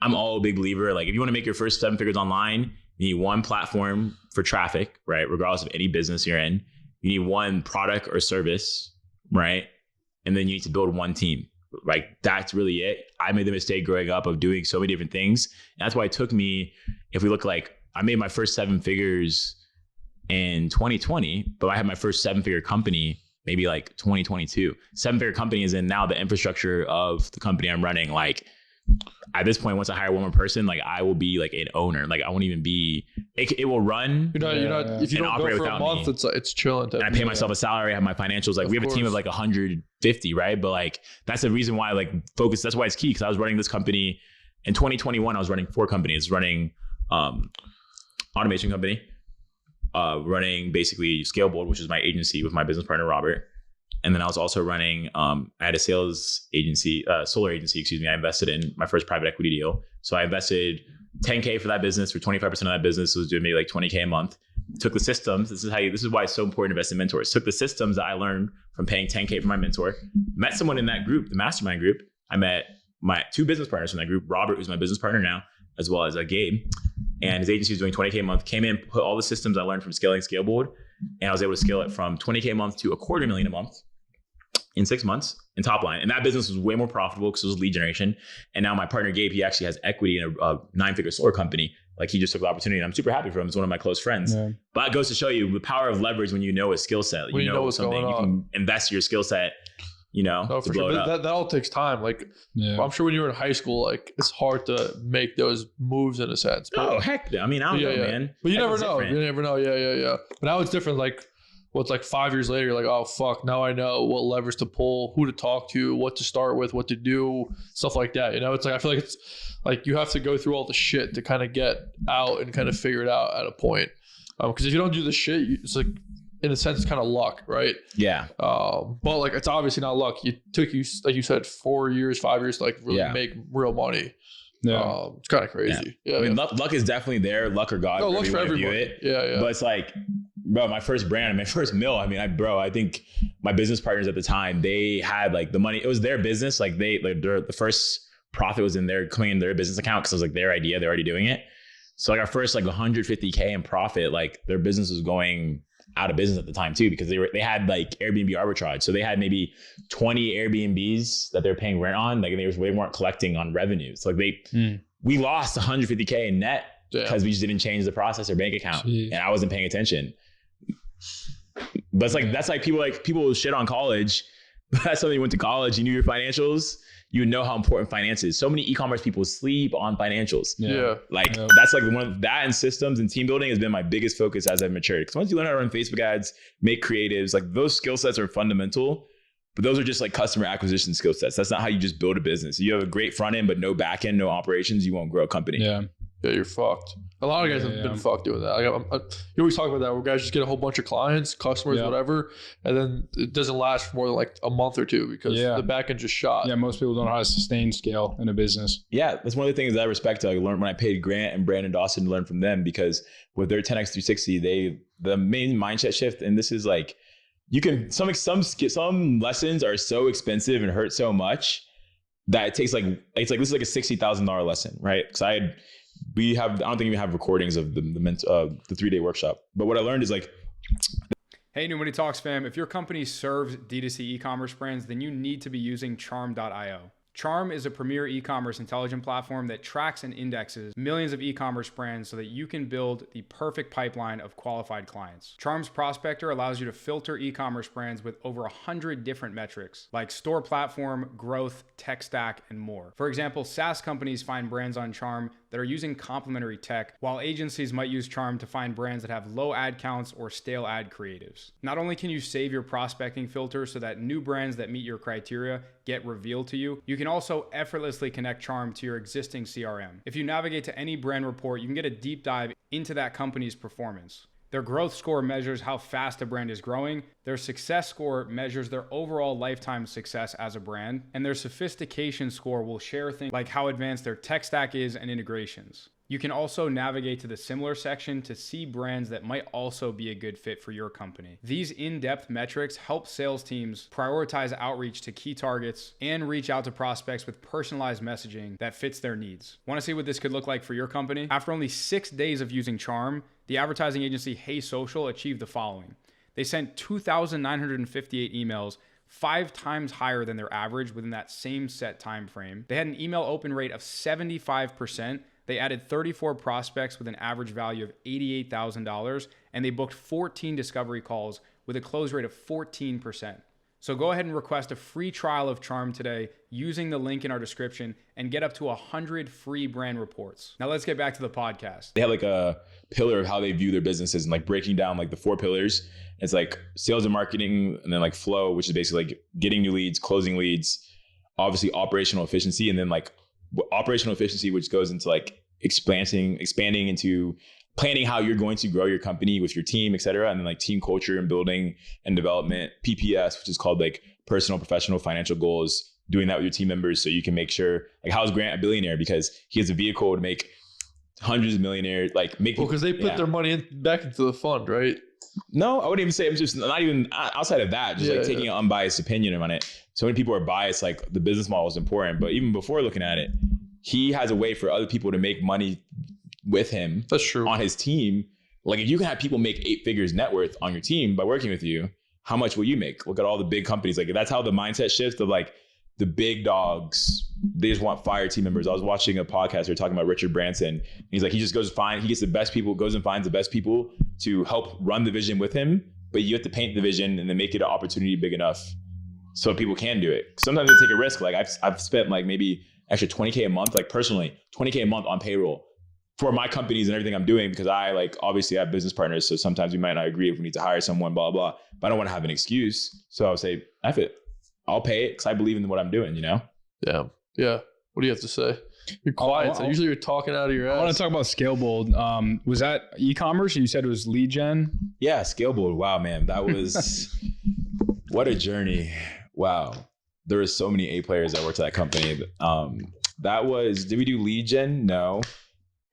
S1: I'm all a big believer. Like if you want to make your first 7 figures online, you need one platform for traffic, right? Regardless of any business you're in, you need one product or service, right? And then you need to build one team. Like that's really it. I made the mistake growing up of doing so many different things. And that's why it took me, if we look like I made my first 7 figures in 2020, but I had my first 7-figure company, maybe like 2022. 7-figure company is in now the infrastructure of the company I'm running. Like at this point, once I hire one more person, like I will be like an owner. Like I won't even be, it will run.
S3: You're not if you don't go for a month, it's chilling.
S1: And I pay myself a salary, I have my financials. Like we have a team of like 150, right? But like, that's the reason why like focus, that's why it's key. Cause I was running this company in 2021. I was running 4 companies, running automation company, running basically ScaleBold, which is my agency with my business partner, Robert. And then I was also running, I had a sales agency, solar agency, excuse me. I invested in my first private equity deal. So I invested $10K for that business, for 25% of that business was doing maybe like $20K a month. Took the systems. This is why it's so important to invest in mentors. Took the systems that I learned from paying $10K for my mentor, met someone in that group, the mastermind group. I met my 2 business partners from that group, Robert, who's my business partner now, as well as Gabe. And his agency was doing $20K a month, came in, put all the systems I learned from scaling ScaleBold, and I was able to scale it from $20K a month to $250,000 a month in 6 months in top line. And that business was way more profitable because it was lead generation. And now my partner Gabe, he actually has equity in a 9-figure solar company. Like he just took the opportunity and I'm super happy for him. It's one of my close friends. Yeah. But it goes to show you the power of leverage when you know a skill set.
S3: You know something, you
S1: can invest your skill set, to
S3: for
S1: blow
S3: sure.
S1: it up.
S3: That all takes time. Like I'm sure when you were in high school, like it's hard to make those moves in a sense.
S1: But, heck, I mean, I don't know, man.
S3: But you never know. You never know. Yeah. But now it's different. Like, it's like 5 years later, you're like, oh, fuck, now I know what levers to pull, who to talk to, what to start with, what to do, stuff like that. It's like, I feel like it's like you have to go through all the shit to kind of get out and kind of figure it out at a point. Because if you don't do the shit, it's like, in a sense, it's kind of luck, right?
S1: Yeah.
S3: But like, it's obviously not luck. It took you, like you said, 4 years, 5 years to like really make real money. Yeah. It's kind of crazy. Yeah.
S1: I mean, luck is definitely there. Luck or God.
S3: No, luck's for everybody. Yeah.
S1: But it's like, bro, my first brand, my first mill. I mean, I think my business partners at the time, they had like the money. It was their business. Like the first profit was coming in their business account because it was like their idea. They're already doing it. So like our first like 150K in profit, like their business was going out of business at the time too, because they had like Airbnb arbitrage. So they had maybe 20 Airbnbs that they're paying rent on. Like they weren't collecting on revenues. So like we lost 150K in net because we just didn't change the process or bank account. And I wasn't paying attention. But it's like, that's like people shit on college. That's something you went to college, you knew your financials, you would know how important finance is. So many e-commerce people sleep on financials. That's like that and systems and team building has been my biggest focus as I've matured. Because once you learn how to run Facebook ads, make creatives, like those skill sets are fundamental, but those are just like customer acquisition skill sets. That's not how you just build a business. You have a great front end, but no back end, no operations, you won't grow a company.
S2: Yeah.
S3: yeah, you're fucked. A lot of guys have been fucked doing that. You always talk about that, where guys just get a whole bunch of clients, customers, whatever, and then it doesn't last for more than like a month or two because the back end just shot.
S2: Yeah, most people don't know how to sustain scale in a business.
S1: Yeah, that's one of the things that I respect. To learn when I paid Grant and Brandon Dawson to learn from them, because with their 10x 360, the main mindset shift, and this is like, you can some lessons are so expensive and hurt so much that it takes this is like a $60,000 lesson, right? Because I don't think we have recordings of the 3-day workshop. But what I learned is like,
S2: hey, New Money Talks fam, if your company serves D2C e-commerce brands, then you need to be using Charm.io. Charm is a premier e-commerce intelligent platform that tracks and indexes millions of e-commerce brands so that you can build the perfect pipeline of qualified clients. Charm's Prospector allows you to filter e-commerce brands with over 100 different metrics like store platform, growth, tech stack, and more. For example, SaaS companies find brands on Charm that are using complementary tech, while agencies might use Charm to find brands that have low ad counts or stale ad creatives. Not only can you save your prospecting filter so that new brands that meet your criteria get revealed to you, you can also effortlessly connect Charm to your existing CRM. If you navigate to any brand report, you can get a deep dive into that company's performance. Their growth score measures how fast a brand is growing. Their success score measures their overall lifetime success as a brand. And their sophistication score will share things like how advanced their tech stack is and integrations. You can also navigate to the similar section to see brands that might also be a good fit for your company. These in-depth metrics help sales teams prioritize outreach to key targets and reach out to prospects with personalized messaging that fits their needs. Want to see what this could look like for your company? After only 6 days of using Charm, the advertising agency Hey Social achieved the following. They sent 2,958 emails, 5 times higher than their average within that same set time frame. They had an email open rate of 75%. They added 34 prospects with an average value of $88,000, and they booked 14 discovery calls with a close rate of 14%. So go ahead and request a free trial of Charm today using the link in our description and get up to 100 free brand reports. Now let's get back to the podcast.
S1: They have like a pillar of how they view their businesses and like breaking down like the 4 pillars. It's like sales and marketing, and then like flow, which is basically like getting new leads, closing leads, obviously operational efficiency, and then like operational efficiency, which goes into like expanding into planning how you're going to grow your company with your team, et cetera. And then like team culture and building and development, PPS, which is called like personal, professional, financial goals, doing that with your team members. So you can make sure, like, how's Grant a billionaire? Because he has a vehicle to make hundreds of millionaires, like make
S3: because they put their money back into the fund, right?
S1: No, I wouldn't even say. I'm just not even outside of that, just like taking an unbiased opinion on it. So many people are biased, like the business model is important, but even before looking at it, he has a way for other people to make money with him.
S3: That's true.
S1: On his team. Like if you can have people make 8 figures net worth on your team by working with you, how much will you make? Look at all the big companies. Like that's how the mindset shifts of like the big dogs. They just want fire team members. I was watching a podcast. They're talking about Richard Branson. He's like, he just goes he gets the best people, goes and finds the best people to help run the vision with him. But you have to paint the vision and then make it an opportunity big enough so people can do it. Sometimes they take a risk. Like I've spent like maybe extra $20K a month, like personally, $20K a month on payroll for my companies and everything I'm doing, because I like obviously have business partners. So sometimes we might not agree if we need to hire someone, blah, blah, but I don't want to have an excuse. So I'll say, F it. I'll pay it because I believe in what I'm doing, you know?
S3: Yeah. Yeah. What do you have to say? You're quiet. So usually you're talking out of your ass.
S2: I want to talk about ScaleBold. Was that e-commerce? You said it was lead gen?
S1: Yeah, ScaleBold. Wow, man. That was, what a journey. Wow. There were so many A players that worked at that company. Did we do lead gen? No.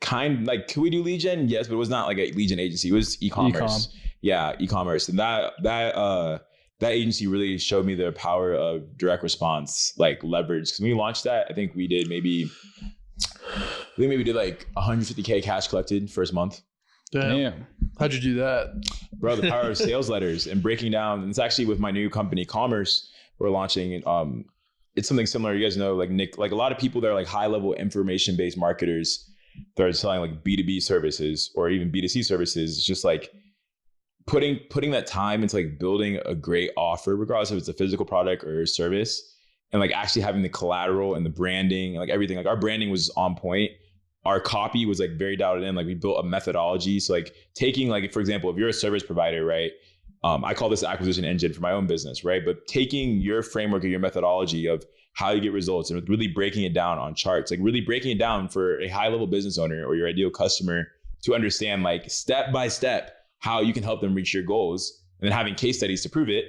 S1: Could we do lead gen? Yes, but it was not like a lead gen agency. It was e-commerce. Yeah, e-commerce. And that agency really showed me the power of direct response, like leverage. Because when we launched that, I think we did maybe like 150K cash collected first month.
S3: Damn. How'd you do that?
S1: Bro, the power of sales letters and breaking down. And it's actually with my new company, Commerce, we're launching. It's something similar. You guys know, like Nick, like a lot of people that are like high level information-based marketers that are selling like B2B services or even B2C services. It's just like putting that time into like building a great offer, regardless if it's a physical product or a service, and like actually having the collateral and the branding and like everything. Like our branding was on point. Our copy was like very dialed in. Like we built a methodology. So like taking like, for example, if you're a service provider, right? I call this acquisition engine for my own business, right? But taking your framework or your methodology of how you get results and really breaking it down on charts, like really breaking it down for a high level business owner or your ideal customer to understand like step by step how you can help them reach your goals, and then having case studies to prove it,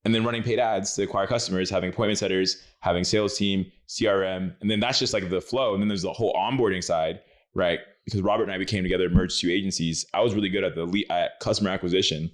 S1: and then running paid ads to acquire customers, having appointment setters, having sales team, CRM. And then that's just like the flow. And then there's the whole onboarding side, right? Because Robert and I became together, merged 2 agencies. I was really good at customer acquisition.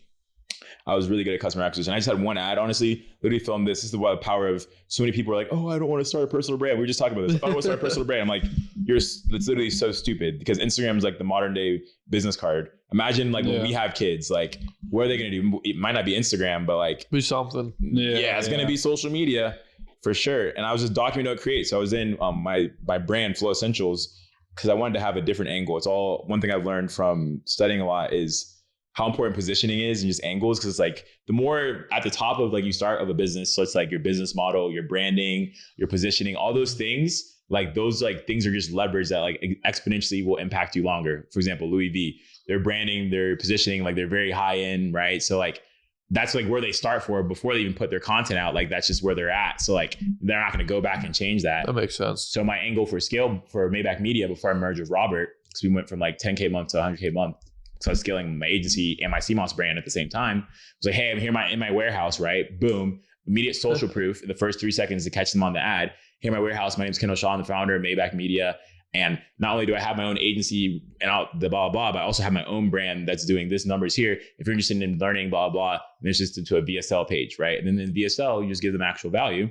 S1: I just had one ad, honestly, literally filmed this. This is the power of so many people are like, oh, I don't want to start a personal brand. We were just talking about this. I don't want to start a personal brand. I'm like, it's literally so stupid because Instagram is like the modern day business card. Imagine like when we have kids, like what are they going to do? It might not be Instagram, but like
S3: be something.
S1: It's going to be social media for sure. And I was just documenting what to create. So I was in my brand Flow Essentials because I wanted to have a different angle. It's all one thing I've learned from studying a lot is how important positioning is and just angles. Cause it's like the more at the top of like you start of a business. So it's like your business model, your branding, your positioning, all those things, like those like things are just leverage that like exponentially will impact you longer. For example, Louis V, their branding, their positioning, like they're very high end, right? So like, that's like where they start for before they even put their content out. Like that's just where they're at. So like, they're not going to go back and change that.
S3: That makes sense.
S1: So my angle for Maybach Media before I merged with Robert, because we went from like 10K a month to 100K a month. So I was scaling my agency and my CMOS brand at the same time. I was like, hey, I'm here in my warehouse, right? Boom. Immediate social proof in the first 3 seconds to catch them on the ad. Here in my warehouse, my name's Kendall Shaw, I'm the founder of Maybach Media. And not only do I have my own agency and the blah, blah, but I also have my own brand that's doing this numbers here. If you're interested in learning, blah, blah, then it's just to a VSL page, right? And then in VSL, you just give them actual value,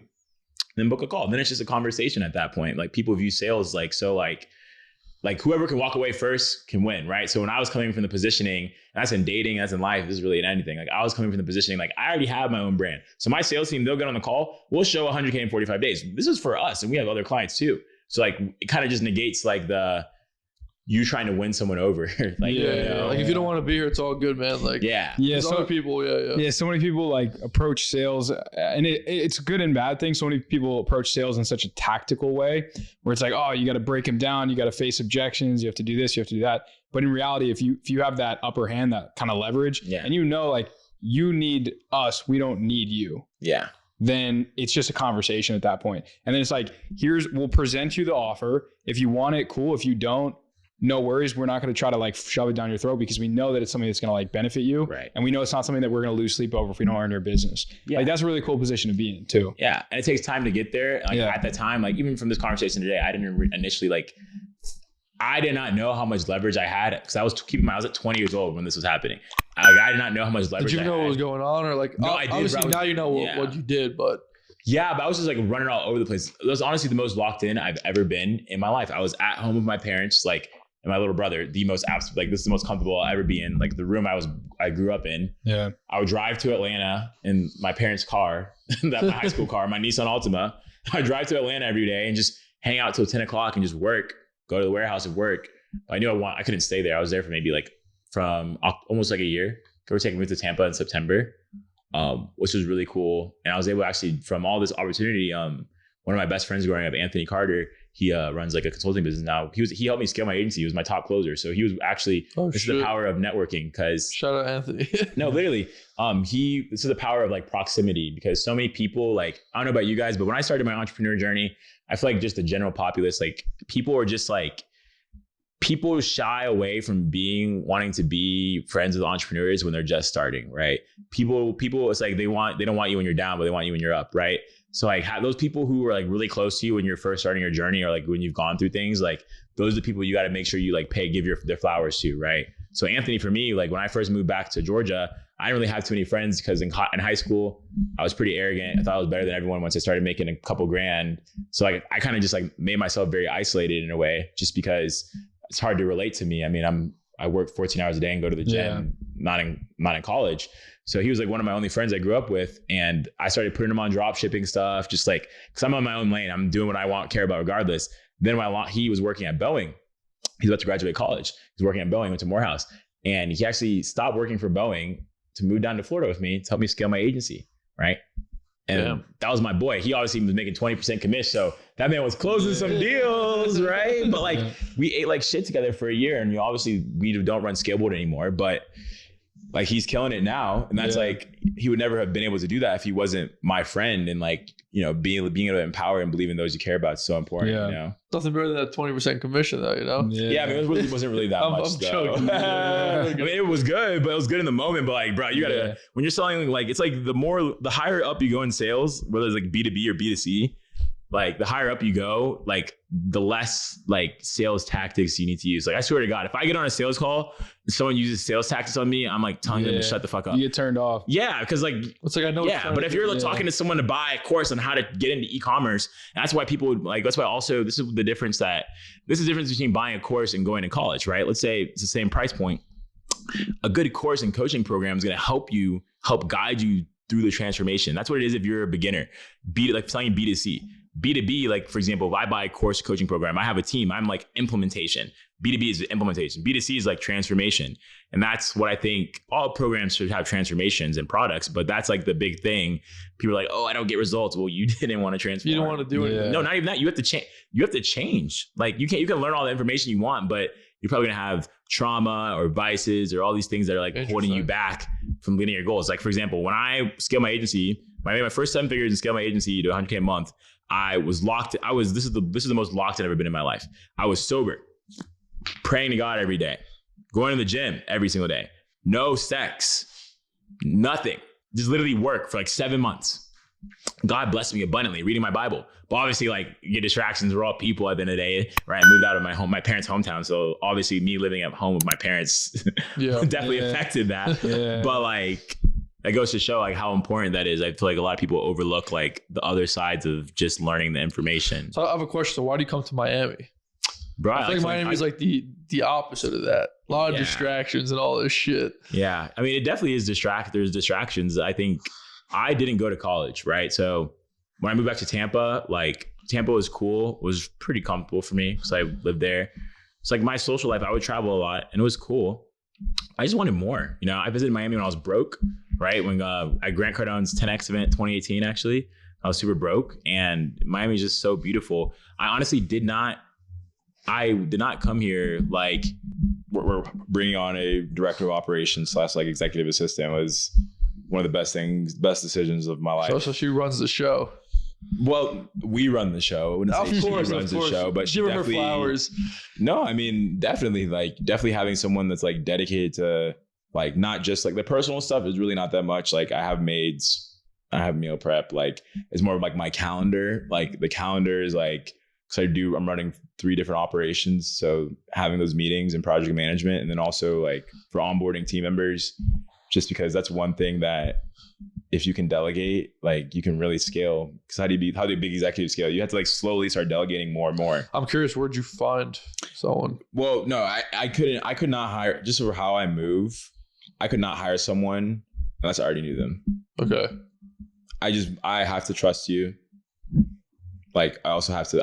S1: then book a call. And then it's just a conversation at that point. Like people view sales like whoever can walk away first can win, right? So when I was coming from the positioning, and that's in dating, that's in life, this is really in anything. Like I was coming from the positioning, like I already have my own brand. So my sales team, they'll get on the call, we'll show 100K in 45 days. This is for us. And we have other clients too. So like, it kind of just negates like you trying to win someone over. Like,
S3: like if you don't want to be here, it's all good, man. Like, so other people,
S2: so many people like approach sales, and it's a good and bad thing. So many people approach sales in such a tactical way, where it's like, oh, you got to break them down, you got to face objections, you have to do this, you have to do that. But in reality, if you have that upper hand, that kind of leverage, and like you need us, we don't need you.
S1: Yeah.
S2: Then it's just a conversation at that point. And then it's like, we'll present you the offer. If you want it, cool. If you don't, no worries. We're not going to try to like shove it down your throat because we know that it's something that's going to like benefit you.
S1: Right.
S2: And we know it's not something that we're going to lose sleep over if we don't earn your business. Yeah. Like that's a really cool position to be in too.
S1: Yeah. And it takes time to get there. Like at that time, like even from this conversation today, I didn't initially I did not know how much leverage I had because I was at 20 years old when this was happening. I did not know how much leverage
S3: Did you know what was going on or like, no, I did. Obviously now you know what you did, but.
S1: Yeah, but I was just like running all over the place. It was honestly the most locked in I've ever been in my life. I was at home with my parents, like, and my little brother, this is the most comfortable I'll ever be in. Like the room I grew up in.
S2: Yeah.
S1: I would drive to Atlanta in my parents' car, my high school car, my Nissan Altima. I drive to Atlanta every day and just hang out till 10 o'clock and just work, go to the warehouse and work. I knew I couldn't stay there. I was there for maybe from almost like a year. Give or take, moved to Tampa in September, which was really cool. And I was able to actually, from all this opportunity, one of my best friends growing up, Anthony Carter, he runs like a consulting business now. He helped me scale my agency. He was my top closer. So he was actually, this is the power of networking. Cause
S3: shout out Anthony.
S1: No, literally, this is the power of like proximity because so many people, like, I don't know about you guys, but when I started my entrepreneur journey, I feel like just the general populace, like people are just like, people shy away from wanting to be friends with entrepreneurs when they're just starting, right? People, it's like they don't want you when you're down, but they want you when you're up, right? So like those people who are like really close to you when you're first starting your journey or like when you've gone through things, like those are the people you got to make sure you like give their flowers to, right? So Anthony, for me, like when I first moved back to Georgia, I didn't really have too many friends because in high school, I was pretty arrogant. I thought I was better than everyone once I started making a couple grand. So like I kind of just like made myself very isolated in a way just because it's hard to relate to me. I mean, I work 14 hours a day and go to the gym, not in college. So he was like one of my only friends I grew up with. And I started putting him on drop shipping stuff, just like, cause I'm on my own lane. I'm doing what I care about regardless. Then he was working at Boeing. He's about to graduate college. He's working at Boeing, went to Morehouse. And he actually stopped working for Boeing to move down to Florida with me to help me scale my agency, right? And that was my boy. He obviously was making 20% commission. So that man was closing some deals, right? But like we ate like shit together for a year and we don't run ScaleBold anymore. But like he's killing it now. And that's like, he would never have been able to do that if he wasn't my friend. And like, you know, being able to empower and believe in those you care about is so important, you know?
S3: Nothing better than that 20% commission though, you know?
S1: Yeah, I mean, it wasn't really that much
S3: I'm
S1: though. I mean, it was good, but it was good in the moment. But like, bro, you gotta, when you're selling, like, it's like the higher up you go in sales, whether it's like B2B or B2C, like the higher up you go, like the less like sales tactics you need to use. Like I swear to God, if I get on a sales call and someone uses sales tactics on me, I'm like telling them to shut the fuck up.
S2: You get turned off.
S1: Yeah, because like
S3: it's like I know.
S1: Yeah, but if you're talking to someone to buy a course on how to get into e-commerce, that's why people would like. That's why also this is the difference between buying a course and going to college, right? Let's say it's the same price point. A good course and coaching program is going to help guide you through the transformation. That's what it is if you're a beginner. Like selling B2C. B2B, like for example, if I buy a course coaching program, I have a team, I'm like implementation. B2B is implementation. B2C is like transformation. And that's what I think all programs should have, transformations and products, but that's like the big thing. People are like, oh, I don't get results. Well, you didn't want to transform.
S3: You don't want to do it.
S1: Yeah. No, not even that. You have to change. You have to change. Like you can learn all the information you want, but you're probably gonna have trauma or vices or all these things that are like holding you back from getting your goals. Like for example, when I scaled my agency, I made my first 7 figures and scaled my agency to 100K a month. I was locked. This is the most locked I've ever been in my life. I was sober, praying to God every day, going to the gym every single day, no sex, nothing, just literally work for like 7 months. God blessed me abundantly, reading my Bible. But obviously, like, you get distractions. We're all people at the end of the day, right? I moved out of my parents' hometown. So obviously me living at home with my parents definitely affected that. Yeah. But like, it goes to show like how important that is. I feel like a lot of people overlook like the other sides of just learning the information.
S3: So I have a question. So why do you come to Miami?
S1: Bro,
S3: I think Miami is like the opposite of that. A lot of distractions and all this shit.
S1: Yeah. I mean, it definitely is there's distractions. I think I didn't go to college, right? So when I moved back to Tampa, like Tampa was cool, was pretty comfortable for me because I lived there. It's like my social life, I would travel a lot and it was cool. I just wanted more. You know, I visited Miami when I was broke, right? When at Grant Cardone's 10X event, 2018, actually, I was super broke and Miami is just so beautiful. I honestly did not come here like we're bringing on a director of operations / like executive assistant was one of the best decisions of my life.
S3: So she runs the show.
S1: Well, we run the show. I wouldn't say she runs the show, but she definitely,
S3: her flowers.
S1: No, I mean, definitely having someone that's like dedicated to like, not just like the personal stuff is really not that much. Like I have maids, I have meal prep, like it's more of like my calendar. Like the calendar is like, cause I'm running 3 different operations. So having those meetings and project management, and then also like for onboarding team members, just because that's one thing that if you can delegate, like you can really scale. Because how do big executives scale? You have to like slowly start delegating more and more.
S3: I'm curious, where'd you find someone?
S1: Well, no, I could not hire, just for how I move, I could not hire someone unless I already knew them.
S3: Okay.
S1: I have to trust you. Like I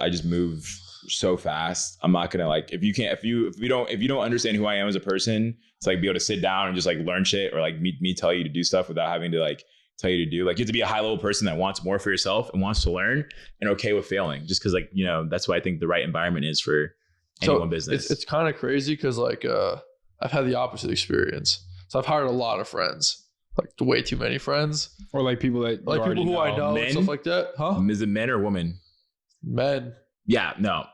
S1: just move so fast. I'm not gonna like, if you don't understand who I am as a person, to like be able to sit down and just like learn shit or like me tell you to do stuff without having to like tell you to do. Like you have to be a high level person that wants more for yourself and wants to learn and okay with failing. Just because like, you know, that's what I think the right environment is for any one business.
S3: It's kind of crazy because like I've had the opposite experience. So I've hired a lot of friends, like way too many friends,
S2: or like people that
S3: like people who I know
S1: men?
S3: And stuff like that. Huh?
S1: Is it men or women?
S3: Men.
S1: Yeah, no.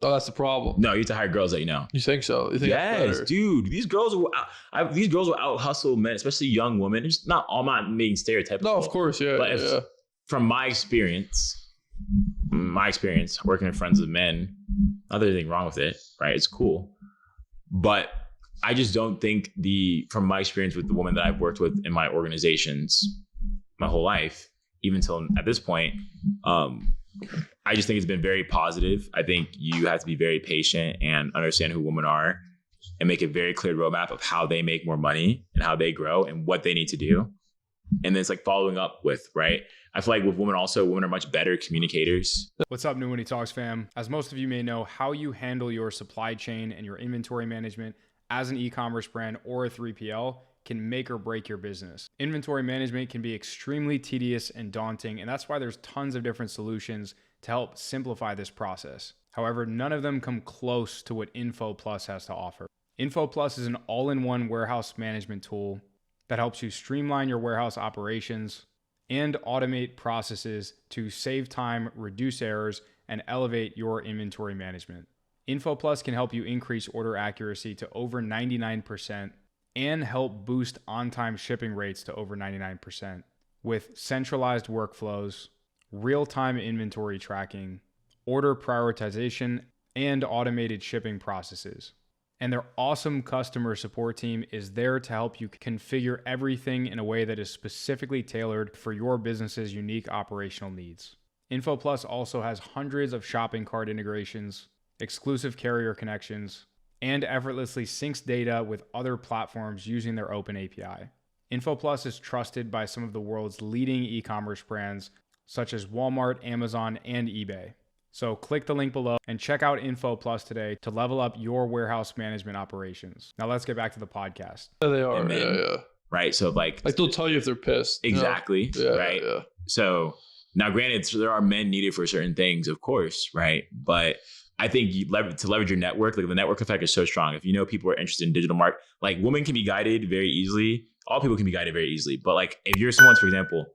S3: Oh, that's the problem.
S1: No, you have to hire girls that you know.
S3: You think so? You think
S1: yes, dude. These girls will out hustle men, especially young women. It's not all, not being stereotypical.
S3: No, of course, yeah.
S1: But from my experience working with friends with men, not that there's anything wrong with it, right? It's cool, but I just don't think from my experience with the women that I've worked with in my organizations, my whole life, even till at this point, I just think it's been very positive. I think you have to be very patient and understand who women are and make a very clear roadmap of how they make more money and how they grow and what they need to do. And then it's like following up with, right? I feel like with women are much better communicators.
S2: What's up, New Money Talks fam? As most of you may know, how you handle your supply chain and your inventory management as an e-commerce brand or a 3PL can make or break your business. Inventory management can be extremely tedious and daunting, and that's why there's tons of different solutions to help simplify this process. However, none of them come close to what Info Plus has to offer. Info Plus is an all-in-one warehouse management tool that helps you streamline your warehouse operations and automate processes to save time, reduce errors, and elevate your inventory management. InfoPlus can help you increase order accuracy to over 99% and help boost on-time shipping rates to over 99% with centralized workflows, real-time inventory tracking, order prioritization, and automated shipping processes. And their awesome customer support team is there to help you configure everything in a way that is specifically tailored for your business's unique operational needs. InfoPlus also has hundreds of shopping cart integrations, exclusive carrier connections, and effortlessly syncs data with other platforms using their open API. InfoPlus is trusted by some of the world's leading e-commerce brands such as Walmart, Amazon, and eBay. So click the link below and check out InfoPlus today to level up your warehouse management operations. Now let's get back to the podcast.
S3: Yeah, they are. Yeah.
S1: Right. So like
S3: they'll tell you if they're pissed.
S1: Exactly.
S3: You know?
S1: Right.
S3: Yeah.
S1: So now granted, there are men needed for certain things, of course. Right. But I think to leverage your network, like the network effect is so strong. If you know people are interested in digital marketing, like women can be guided very easily. All people can be guided very easily. But like if you're someone, for example,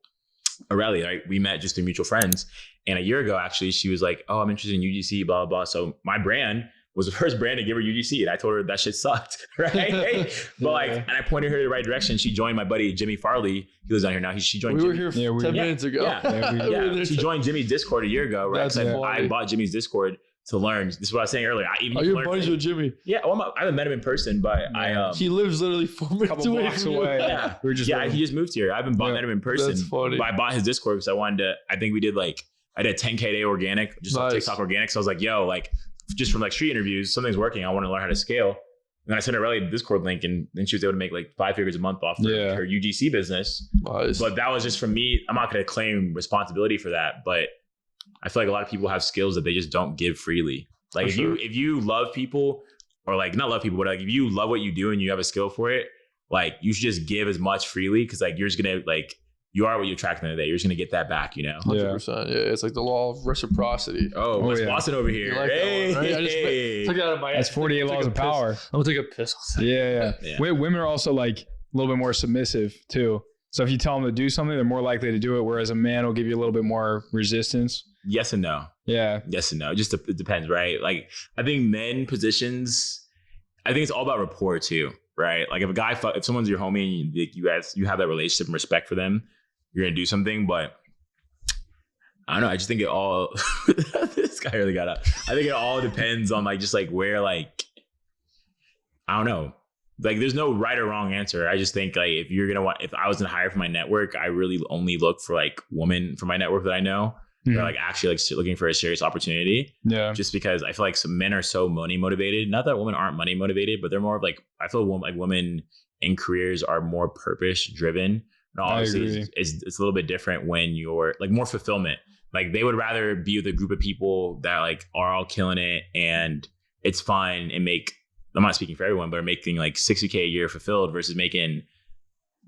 S1: Aurelia, right? We met just through mutual friends. And a year ago, actually, she was like, oh, I'm interested in UGC, blah, blah, blah. So my brand was the first brand to give her UGC. And I told her that shit sucked, right? But like, and I pointed her in the right direction. She joined my buddy, Jimmy Farley. He lives down here now. She joined
S3: We were here 10 minutes ago.
S1: Yeah. She joined Jimmy's Discord a year ago, right? I bought Jimmy's Discord to learn. This is what I was saying earlier.
S3: Are you buddies with Jimmy?
S1: Yeah, well, I haven't met him in person, but
S3: he lives literally 4 minutes away.
S1: Yeah, he just moved here. I haven't met him in person.
S3: That's funny.
S1: But I bought his Discord because I wanted to. I think we did I did 10K a day organic, just on TikTok organic. So I was like, yo, like just from like street interviews, something's working. I want to learn how to scale. And then I sent her really the Discord link, and then she was able to make like 5 figures a month off her UGC business. Nice. But that was just from me. I'm not going to claim responsibility for that, but I feel like a lot of people have skills that they just don't give freely. Like if you love people, or like not love people, but like if you love what you do and you have a skill for it, like you should just give as much freely, because like you're just gonna like you are what you attract in the day. You're just gonna get that back, you know.
S3: 100%. Yeah, it's like the law of reciprocity.
S1: Oh, West Boston over here.
S3: Like hey, that one, right? I just took that out of my.
S2: That's 48 laws of power.
S3: I'm gonna take a piss.
S2: Yeah. Women are also like a little bit more submissive too. So if you tell them to do something, they're more likely to do it. Whereas a man will give you a little bit more resistance.
S1: Yes and no.
S2: Yeah.
S1: Yes and no. It depends, right? Like I think men positions, I think it's all about rapport too, right? Like if someone's your homie and you have that relationship and respect for them, you're gonna do something. But I don't know. I just think it all. This guy really got up. I think it all depends on like just like where like I don't know. Like there's no right or wrong answer. I just think like if I was gonna hire for my network, I really only look for like women for my network that I know. They're like actually like looking for a serious opportunity. Yeah. Just because I feel like some men are so money motivated. Not that women aren't money motivated, but they're more of like, I feel like women in careers are more purpose driven. And obviously it's a little bit different when you're like more fulfillment. Like they would rather be with a group of people that like are all killing it and it's fine and I'm not speaking for everyone, but are making like 60K a year fulfilled versus making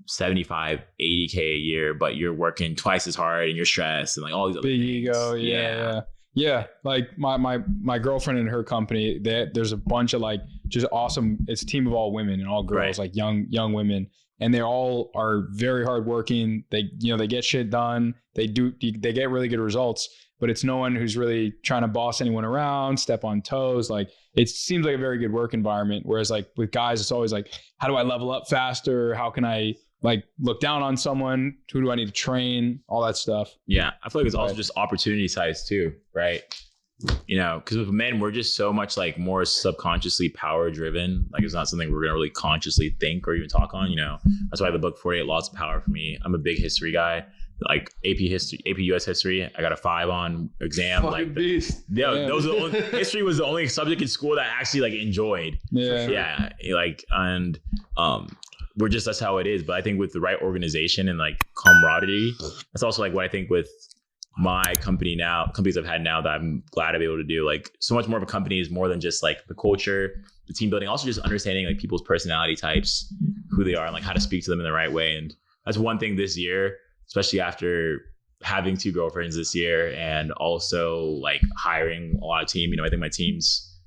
S1: 75, 80K a year, but you're working twice as hard and you're stressed and like all these other
S2: big
S1: things.
S2: Ego. Yeah. Like my girlfriend and her company, there's a bunch of like just awesome. It's a team of all women and all girls, like young women, and they all are very hardworking. They get shit done. They get really good results, but it's no one who's really trying to boss anyone around, step on toes. Like it seems like a very good work environment. Whereas like with guys, it's always like, how do I level up faster? How can I like look down on someone? Who do I need to train? All that stuff.
S1: Yeah. I feel like it's also just opportunity size too, right? You know, because with men, we're just so much like more subconsciously power driven. Like it's not something we're going to really consciously think or even talk on, you know. That's why the book 48 Laws of Power for me. I'm a big history guy. Like AP US history, I got a 5 on exam.
S3: Fucking
S1: like
S3: beast.
S1: Those are the only, history was the only subject in school that I actually like enjoyed. Yeah. Like and that's how it is. But I think with the right organization and like camaraderie, that's also like what I think with my companies I've had now that I'm glad to be able to do. Like so much more of a company is more than just like the culture, the team building, also just understanding like people's personality types, who they are, and like how to speak to them in the right way. And that's one thing this year, especially after having 2 girlfriends this year and also like hiring a lot of team. You know, I think my team's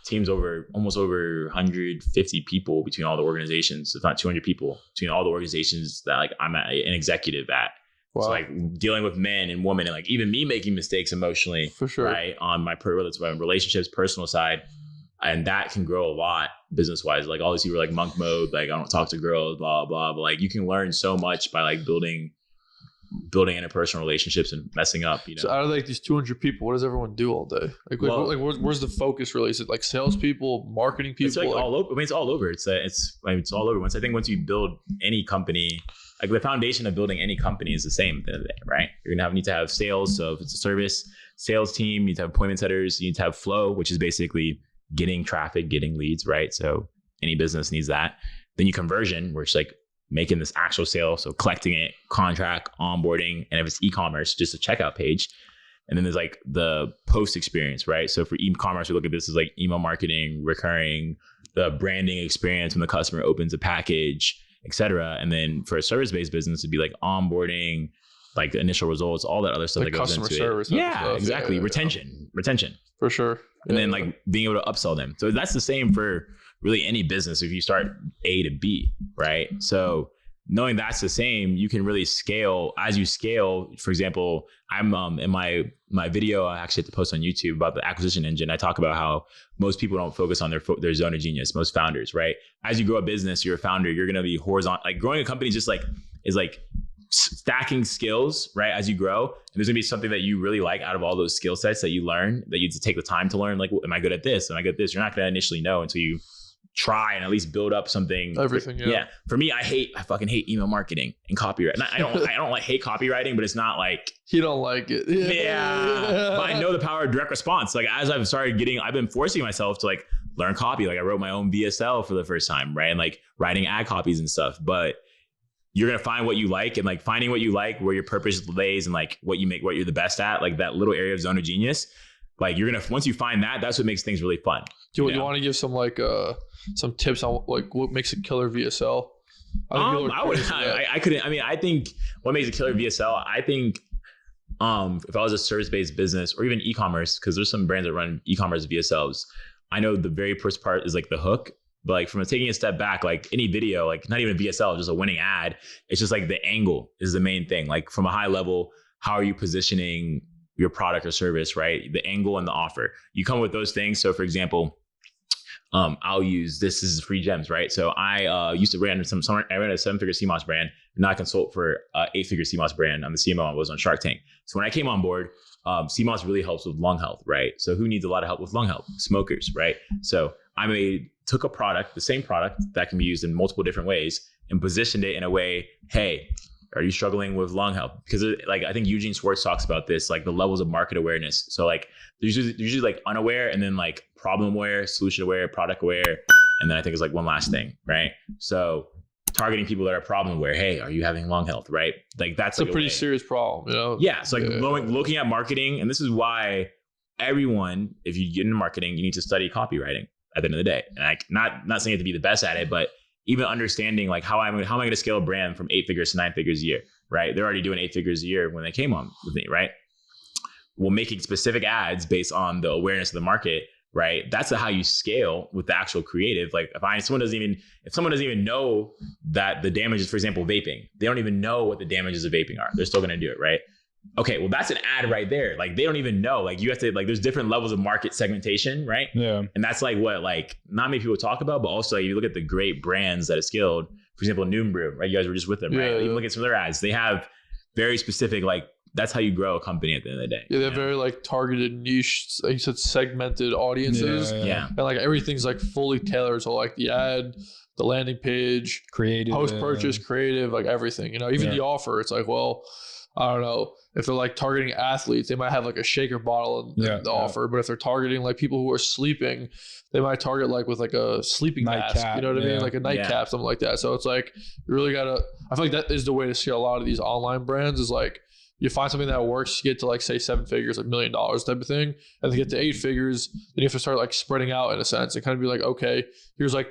S1: teams almost over 150 people between all the organizations, if not 200 people between all the organizations that like I'm an executive at. Wow. So like dealing with men and women and like even me making mistakes emotionally, for sure, right? On my relationships, personal side. And that can grow a lot business wise. Like all these people are like monk mode, like I don't talk to girls, blah, blah, but like you can learn so much by like building interpersonal relationships and messing up, you know?
S3: So out of like these 200 people, what does everyone do all day? Like where's the focus really? Is it like salespeople, marketing people?
S1: It's like all over. I mean, it's all over. It's all over. Once you build any company, like the foundation of building any company is the same at the end of the day, right? You're gonna need to have sales. So if it's a service, sales team, you need to have appointment setters, you need to have flow, which is basically getting traffic, getting leads, right? So any business needs that. Then you conversion, where it's like making this actual sale. So collecting it, contract, onboarding, and if it's e-commerce, just a checkout page. And then there's like the post experience, right? So for e-commerce, we look at this as like email marketing, recurring, the branding experience when the customer opens a package, et cetera. And then for a service-based business, it'd be like onboarding, like the initial results, all that other stuff
S3: like
S1: that goes
S3: customer
S1: into
S3: service.
S1: it. Yeah, exactly. Yeah. Retention.
S3: For sure.
S1: And then like being able to upsell them. So that's the same for really any business. If you start A to B, right? So knowing that's the same, you can really scale as you scale. For example, I'm in my video, I actually have to post on YouTube about the acquisition engine. I talk about how most people don't focus on their zone of genius. Most founders, right? As you grow a business, you're a founder, you're going to be horizontal. Like growing a company is like stacking skills, right? As you grow, and there's gonna be something that you really like out of all those skill sets that you learn, that you need to take the time to learn. Like, am I good at this? Am I good at this? You're not gonna initially know until you try and at least build up something.
S3: Everything, yeah.
S1: For me, I fucking hate email marketing and copyright. I don't like hate copywriting, but it's not like
S3: you don't like it.
S1: Yeah. But I know the power of direct response. Like as I've been forcing myself to like learn copy. Like I wrote my own VSL for the first time, right? And like writing ad copies and stuff, but you're going to find what you like, and like finding what you like, where your purpose lays, and like what you're the best at, like that little area of zone of genius. Like once you find that, that's what makes things really fun.
S3: Do you want to give some like some tips on like what makes a killer VSL?
S1: I think what makes a killer VSL, I think if I was a service-based business or even e-commerce, because there's some brands that run e-commerce VSLs, I know the very first part is like the hook. But like from taking a step back, like any video, like not even a VSL, just a winning ad, it's just like the angle is the main thing. Like from a high level, how are you positioning your product or service, right? The angle and the offer. You come with those things. So for example, I'll use this is free gems, right? So I used to run a 7-figure CMOS brand, and now I consult for 8-figure CMOS brand. I'm the CMO. I was on Shark Tank. So when I came on board, CMOS really helps with lung health, right? So who needs a lot of help with lung health? Smokers, right? So took a product, the same product that can be used in multiple different ways, and positioned it in a way, hey, are you struggling with lung health? Because like I think Eugene Schwartz talks about this, like the levels of market awareness. So like there's usually like unaware, and then like problem aware, solution aware, product aware, and then I think it's like one last thing, right? So targeting people that are problem aware. Hey, are you having lung health, right? Like that's like
S3: a pretty serious problem, you know?
S1: Yeah. So like looking at marketing, and this is why everyone, if you get into marketing, you need to study copywriting at the end of the day. And like not saying it to be the best at it, but even understanding like how am I going to scale a brand from 8 figures to 9 figures a year, right? They're already doing 8 figures a year when they came on with me, right? Well, making specific ads based on the awareness of the market, right? That's how you scale with the actual creative. Like if someone doesn't even know that the damages, for example, vaping, they don't even know what the damages of vaping are. They're still going to do it, right? Okay, well, that's an ad right there. Like they don't even know. Like you have to there's different levels of market segmentation, right?
S2: Yeah.
S1: And that's like what like not many people talk about, but also like, if you look at the great brands that have scaled, for example, Noon Brew, right? You guys were just with them, right? Like, even look at some of their ads. They have very specific that's how you grow a company at the end of the day.
S3: Yeah, they're very like targeted niche, like you said, segmented audiences.
S1: Yeah.
S3: And like everything's like fully tailored. So like the ad, the landing page,
S2: creative,
S3: post-purchase, creative, like everything. You know, even the offer, it's like, well, I don't know. If they're like targeting athletes, they might have like a shaker bottle in the offer. But if they're targeting like people who are sleeping, they might target like with like a sleeping mask. You know what I mean? Like a nightcap, something like that. So it's like you really gotta. I feel like that is the way to scale a lot of these online brands. Is like you find something that works, you get to like say 7 figures, like $1 million type of thing, and then get to 8 figures. Then you have to start like spreading out in a sense and kind of be like, okay, here's like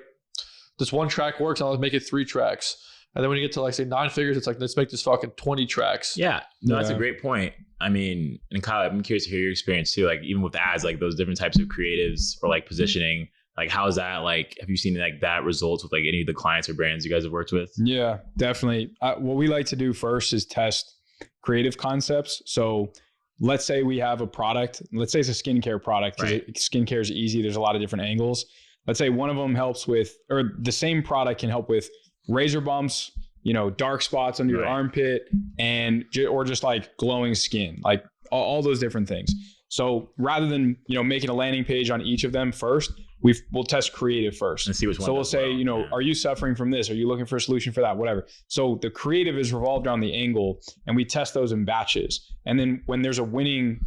S3: this one track works. Now let's make it 3 tracks. And then when you get to like say 9 figures, it's like, let's make this fucking 20 tracks.
S1: Yeah. No, that's a great point. I mean, and Kyle, I'm curious to hear your experience too. Like even with ads, like those different types of creatives or like positioning, like how is that? Like, have you seen like that results with like any of the clients or brands you guys have worked with?
S2: Yeah, definitely. What we like to do first is test creative concepts. So let's say we have a product, let's say it's a skincare product. Right. Skincare is easy. There's a lot of different angles. Let's say one of them helps with, or the same product can help with razor bumps, you know, dark spots under your armpit, or just like glowing skin, like all those different things. So rather than, you know, making a landing page on each of them first, we'll test creative first and see which one. So we'll say, you know, are you suffering from this? Are you looking for a solution for that? Whatever. So the creative is revolved around the angle, and we test those in batches. And then when there's a winning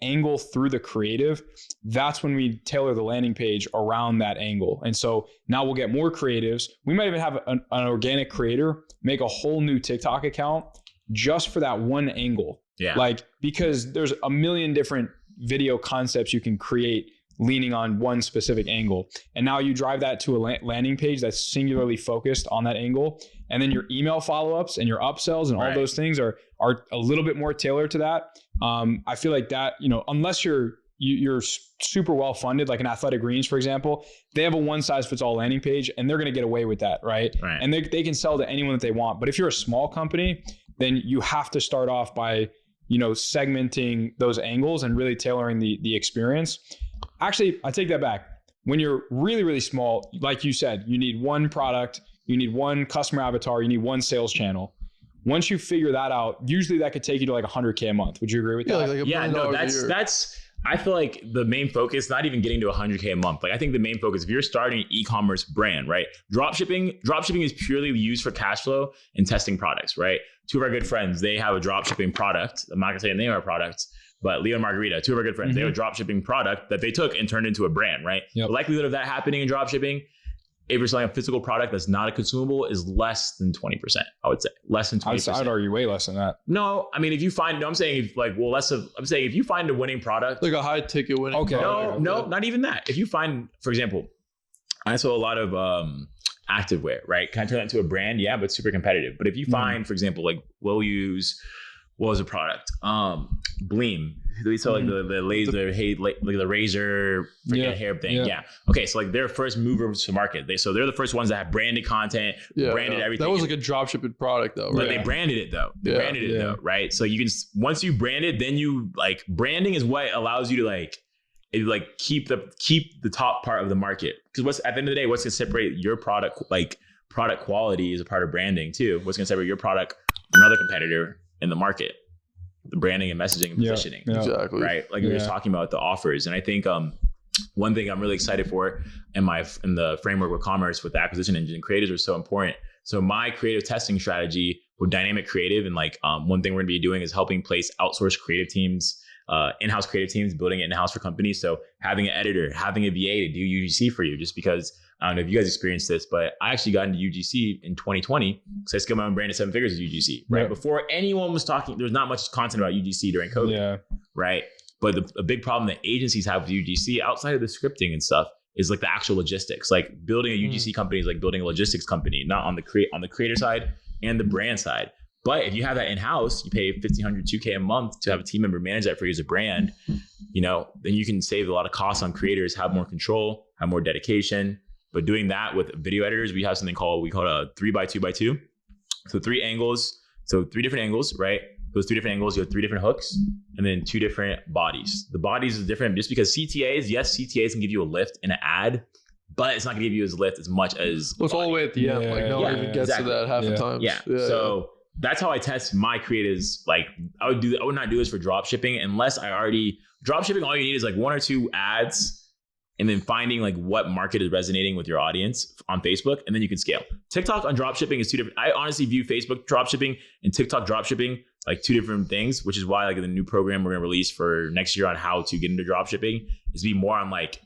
S2: angle through the creative, that's when we tailor the landing page around that angle. And so now we'll get more creatives. We might even have an organic creator make a whole new TikTok account just for that one angle. Yeah. Like, because there's a million different video concepts you can create leaning on one specific angle. And now you drive that to a landing page that's singularly focused on that angle. And then your email follow-ups and your upsells and all those things are a little bit more tailored to that. I feel like that, you know, unless you're super well funded, like an Athletic Greens, for example, they have a one size fits all landing page and they're going to get away with that. Right. And they can sell to anyone that they want. But if you're a small company, then you have to start off by, you know, segmenting those angles and really tailoring the experience. Actually, I take that back. When you're really, really small, like you said, you need one product, you need one customer avatar, you need one sales channel. Once you figure that out, usually that could take you to like $100K a month. Would you agree with that?
S1: That's I feel like the main focus, not even getting to $100K a month. Like I think the main focus, if you're starting an e-commerce brand, right? Dropshipping is purely used for cash flow and testing products, right? Two of our good friends, they have a dropshipping product. I'm not gonna say the name of our product, but Leo and Margarita, two of our good friends, they have a dropshipping product that they took and turned into a brand, right? Yep. The likelihood of that happening in dropshipping, if you're selling a physical product that's not a consumable, is less than 20%. I would say less than 20%.
S2: I'd argue way less than that.
S1: No, I mean, if you find, I'm saying if you find a winning product,
S3: like a high ticket winning product.
S1: No, not even that. If you find, for example, I saw a lot of activewear, right? Can I turn that into a brand? Yeah, but super competitive. But if you find, for example, like we'll use, what was the product? Bleem. We sell like the laser, like the razor hair thing. Yeah. Okay. So like they're first movers to market. They're the first ones that have branded content, branded everything.
S3: That was like a dropshipping product though, right?
S1: But they branded it though. Right? So you can, once you brand it, then you like, branding is what allows you to keep the top part of the market. Because at the end of the day, what's gonna separate your product, like product quality is a part of branding too. What's gonna separate your product from another competitor in the market? The branding and messaging and positioning.
S3: Exactly.
S1: Right. Like we were just talking about the offers. And I think one thing I'm really excited for in the framework with commerce, with the acquisition engine, creatives are so important. So my creative testing strategy with dynamic creative, and like one thing we're gonna be doing is helping place outsourced creative teams, in-house creative teams, building it in-house for companies. So having an editor, having a VA to do UGC for you, just because I don't know if you guys experienced this, but I actually got into UGC in 2020 because I scaled my own brand to 7 figures of UGC, right? Before anyone was talking, there was not much content about UGC during COVID, right? But a big problem that agencies have with UGC outside of the scripting and stuff is like the actual logistics. Like building a UGC company is like building a logistics company, not on the creator side and the brand side. But if you have that in-house, you pay $1,500, $2K a month to have a team member manage that for you as a brand, you know, then you can save a lot of costs on creators, have more control, have more dedication. But doing that with video editors, we have something we call a 3x2x2. So 3 angles. So 3 different angles, right? Those 3 different angles, you have 3 different hooks and then 2 different bodies. The bodies is different just because CTAs can give you a lift in an ad, but it's not gonna give you as lift as much as
S3: it's all the way at the end. Like no one even gets to that half the time.
S1: So that's how I test my creatives. Like I would not do this for drop shipping unless drop shipping, all you need is like 1 or 2 ads and then finding like what market is resonating with your audience on Facebook, and then you can scale. TikTok on dropshipping is 2 different. I honestly view Facebook dropshipping and TikTok dropshipping like 2 different things, which is why like the new program we're gonna release for next year on how to get into dropshipping is to be more on like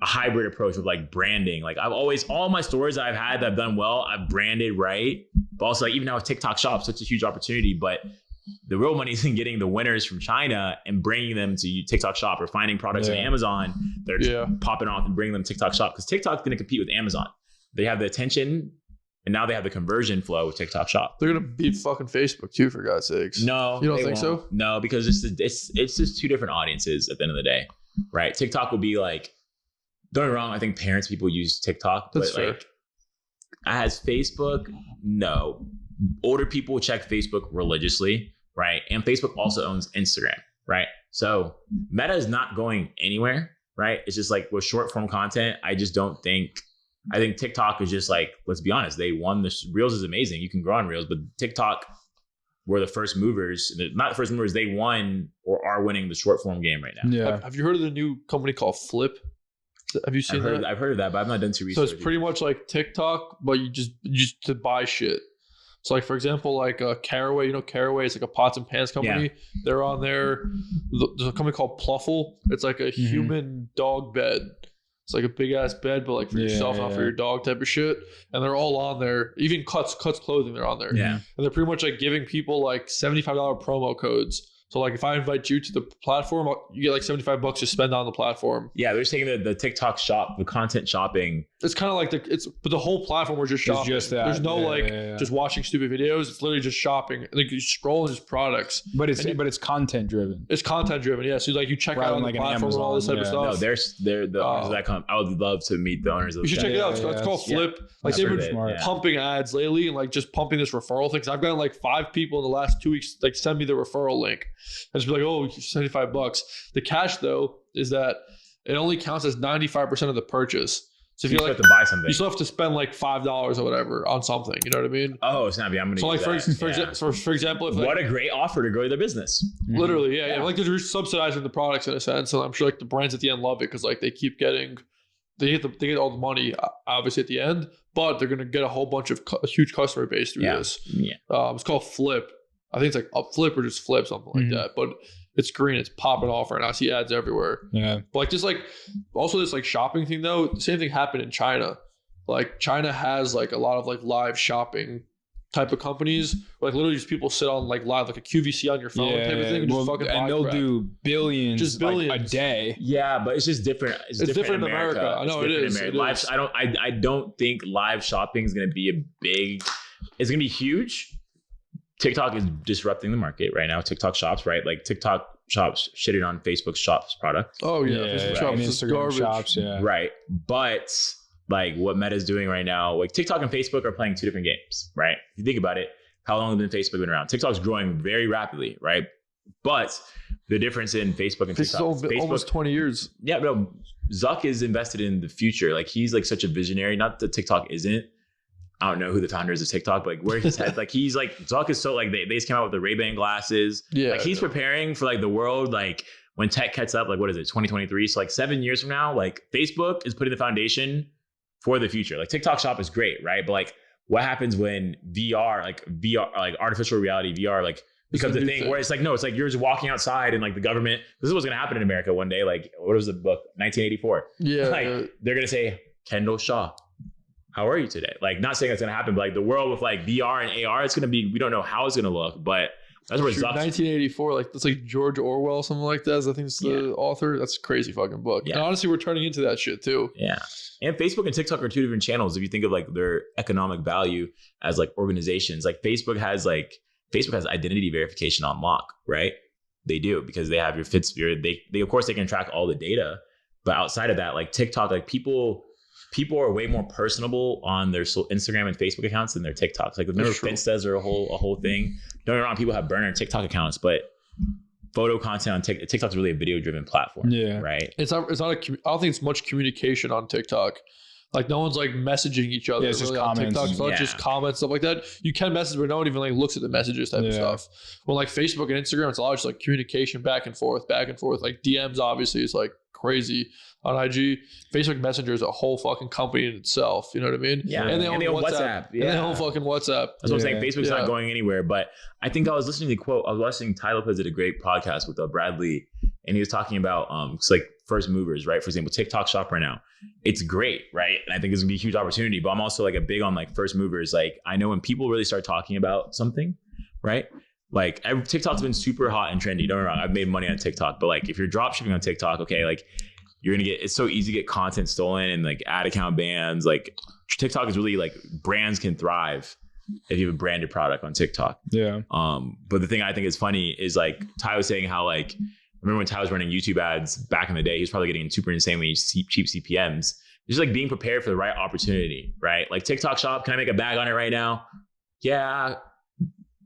S1: a hybrid approach with like branding. Like all my stores that I've had that I've done well, I've branded right. But also like even now with TikTok Shop, such a huge opportunity, but the real money is in getting the winners from China and bringing them to TikTok Shop, or finding products on Amazon that are just popping off and bringing them to TikTok Shop, because TikTok's going to compete with Amazon. They have the attention And now they have the conversion flow with TikTok Shop.
S3: They're gonna beat fucking Facebook too, for God's sakes.
S1: No,
S3: you don't think so?
S1: No, because it's just two different audiences at the end of the day, right? TikTok will be like, don't get me wrong, I think people use TikTok, but
S3: That's fair.
S1: like as Facebook, no. Older people check Facebook religiously, right? And Facebook also owns Instagram, right? So Meta is not going anywhere, right? It's just like with short form content, I think TikTok is just like, let's be honest, they won this. Reels is amazing. You can grow on Reels, but TikTok were the first movers. Not the first movers. They won or are winning the short form game right now.
S2: Yeah.
S3: Have you heard of the new company called Flip? Have you seen that?
S1: I've heard of that, but I've not done too research.
S3: So it's pretty much like TikTok, but you just to buy shit. So like, for example, like Caraway, Caraway is like a pots and pans company. Yeah. They're on there. There's a company called Pluffle. It's like a human dog bed. It's like a big ass bed, but like for yourself, not for your dog type of shit. And they're all on there. Even Cuts Clothing, they're on there.
S1: Yeah.
S3: And they're pretty much like giving people like $75 promo codes. So like if I invite you to the platform, you get like $75 to spend on the platform.
S1: Yeah, they're just taking the TikTok shop, the content shopping.
S3: It's kind of like but the whole platform was just shopping.
S2: Just that.
S3: There's no just watching stupid videos. It's literally just shopping. And like you scroll and just products.
S2: But it's content driven.
S3: It's content driven. Yeah. So like you check out on like the platform and all this type of stuff.
S1: No, they're the owners of that company. I would love to meet the owners of that.
S3: You should check it out. It's called Flip. Like they've been pumping ads lately and like just pumping this referral thing. Cause I've gotten like 5 people in the last 2 weeks like send me the referral link. And just be like, oh, $75. The catch though is that it only counts as 95% of the purchase. So if you like
S1: have to buy something,
S3: you still have to spend like $5 or whatever on something. You know what I mean?
S1: Oh, snappy! I'm gonna.
S3: So like for example, if
S1: what a great offer to grow their business.
S3: Literally, yeah. Like they're subsidizing the products in a sense, and I'm sure like the brands at the end love it because like they keep getting, they get all the money obviously at the end, but they're gonna get a whole bunch of a huge customer base through this.
S1: Yeah.
S3: It's called Flip. I think it's like Up Flip or just Flip, something like that. But it's green. It's popping off right now. I see ads everywhere.
S2: Yeah.
S3: But like just like also this like shopping thing though, the same thing happened in China. Like China has like a lot of like live shopping type of companies. Like literally just people sit on like live, like a QVC on your phone type of thing. And, just fucking
S2: and they'll do billions,
S3: just billions
S2: like, a day.
S1: Yeah, but it's just different. It's different in America.
S3: I know it is.
S1: I don't think live shopping is going to be it's going to be huge. TikTok is disrupting the market right now. TikTok shops, right? Like TikTok shops shitting on Facebook shops product.
S3: Oh yeah,
S2: Facebook shops, Instagram shops, yeah.
S1: Right. But like what Meta's doing right now, like TikTok and Facebook are playing 2 different games, right? If you think about it, how long has Facebook been around? TikTok's growing very rapidly, right? But the difference in Facebook and TikTok,
S3: almost 20 years.
S1: Yeah, no, Zuck is invested in the future. Like he's like such a visionary. Not that TikTok isn't. I don't know who the founders of TikTok, but like where his head, like he's like Zuck is so like they just came out with the Ray-Ban glasses.
S3: Yeah,
S1: like he's preparing for like the world, like when tech catches up, like what is it, 2023? So like 7 years from now, like Facebook is putting the foundation for the future. Like TikTok shop is great, right? But like what happens when VR, like artificial reality, VR, like becomes a thing where it's like, no, it's like you're just walking outside and like the government, this is what's going to happen in America one day. Like what was the book? 1984.
S3: Yeah.
S1: Like they're going to say, Kendall Shaw, how are you today? Like not saying that's going to happen, but like the world with like VR and AR, it's going to be, we don't know how it's going to look, but that's where Zuck's
S3: 1984, like that's like George Orwell, something like that. I think it's the author. That's a crazy fucking book. Yeah. And honestly, we're turning into that shit too.
S1: Yeah. And Facebook and TikTok are 2 different channels. If you think of like their economic value as like organizations, like Facebook has identity verification on lock, right? They do because they have your Fitsphere. They of course they can track all the data, but outside of that, like TikTok, like people are way more personable on their Instagram and Facebook accounts than their TikToks. Like remember Finstas are a whole thing. Don't get me wrong, people have burner TikTok accounts, but photo content on TikTok's really a video driven platform. Yeah. Right.
S3: I don't think it's much communication on TikTok. Like no one's like messaging each other.
S2: Yeah, it's just comments.
S3: TikTok. It's not just comments, stuff like that. You can message, but no one even like looks at the messages type of stuff. Well, like Facebook and Instagram, it's a lot just like communication back and forth. Like DMs obviously is like crazy on IG. Facebook Messenger is a whole fucking company in itself. You know what I mean?
S1: Yeah. And they own WhatsApp.
S3: Yeah. And they own fucking WhatsApp.
S1: That's what I'm saying. Facebook's not going anywhere. But I think I was listening to the quote. I was watching Tai Lopez did a great podcast with Bradley, and he was talking about it's like first movers, right? For example, TikTok shop right now. It's great, right? And I think it's gonna be a huge opportunity. But I'm also like a big on like first movers. Like I know when people really start talking about something, right? Like TikTok's been super hot and trendy. Don't get me wrong, I've made money on TikTok, but like if you're drop shipping on TikTok, okay, like it's so easy to get content stolen and like ad account bans. Like TikTok is really like brands can thrive if you have a branded product on TikTok.
S2: Yeah.
S1: But the thing I think is funny is like Ty was saying how like, remember when Ty was running YouTube ads back in the day, he was probably getting super insanely cheap CPMs. Just like being prepared for the right opportunity, right? Like TikTok shop, can I make a bag on it right now? Yeah.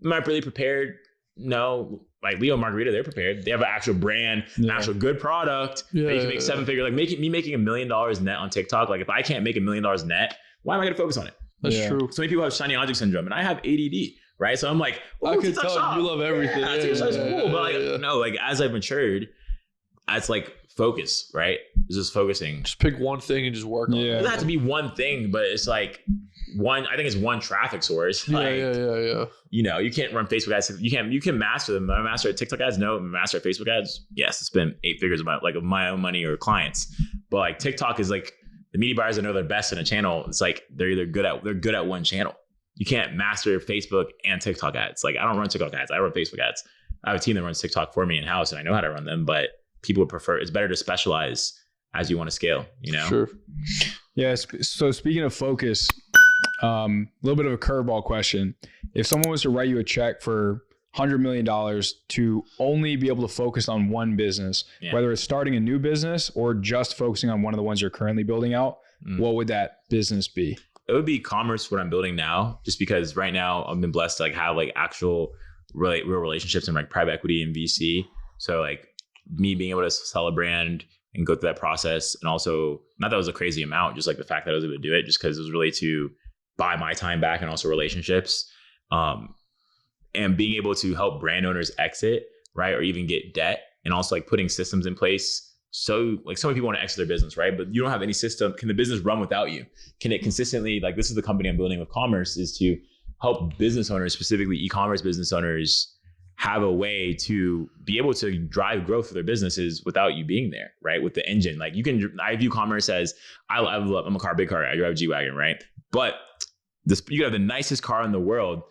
S1: Am I really prepared? No. Like Leo Margarita, they're prepared. They have an actual brand, an actual good product. That you can make 7-figure. Like making $1 million net on TikTok. Like if I can't make $1 million net, why am I going to focus on it?
S3: That's true.
S1: So many people have shiny object syndrome, and I have ADD, right? So I'm like,
S3: I can tell you love everything.
S1: Yeah, TikTok's cool, but like no, like as I've matured, it's like focus, right? It's just focusing.
S3: Just pick one thing and just work on it.
S1: It doesn't have to be one thing, but it's like I think it's one traffic source. Like, you know, you can't run Facebook ads. You can master them. Am I master at TikTok ads? No. Am I master at Facebook ads? Yes. It's been 8 figures of my own money or clients. But like TikTok is like the media buyers that know they're best in a channel. It's like they're good at one channel. You can't master Facebook and TikTok ads. Like I don't run TikTok ads. I run Facebook ads. I have a team that runs TikTok for me in house, and I know how to run them. But people would prefer. It's better to specialize as you want to scale. You know.
S3: Sure.
S2: Yeah. So speaking of focus. A little bit of a curveball question. If someone was to write you a check for $100 million to only be able to focus on one business, whether it's starting a new business or just focusing on one of the ones you're currently building out, what would that business be?
S1: It would be commerce, what I'm building now, just because right now I've been blessed to like have like actual real relationships in like private equity and VC. So like me being able to sell a brand and go through that process. And also not that it was a crazy amount, just like the fact that I was able to do it just because it was really to buy my time back and also relationships, and being able to help brand owners exit, right? Or even get debt, and also like putting systems in place. So like so many people want to exit their business, right? But you don't have any system. Can the business run without you? Can it consistently, like this is the company I'm building with commerce, is to help business owners, specifically e-commerce business owners, have a way to be able to drive growth for their businesses without you being there, right? With the engine. Like I view commerce as, I'm a big car guy, I drive a G-Wagon, right? But you have the nicest car in the world,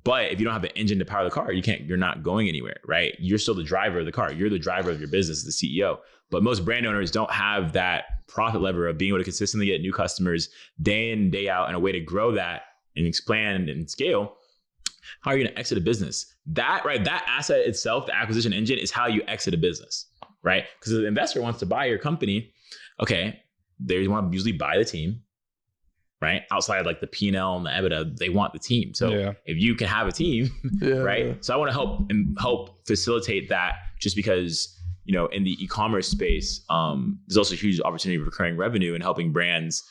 S1: but if you don't have an engine to power the car, you're not going anywhere, right? You're still the driver of the car. You're the driver of your business, the CEO. But most brand owners don't have that profit lever of being able to consistently get new customers day in and day out, and a way to grow that and expand and scale. How are you going to exit a business? That asset itself, the acquisition engine, is how you exit a business, right? Because the investor wants to buy your company. Okay, they want to usually buy the team, right? Outside of like the P&L and the EBITDA, they want the team. So if you can have a team, right? So I want to help facilitate that, just because, you know, in the e-commerce space, there's also a huge opportunity for recurring revenue and helping brands,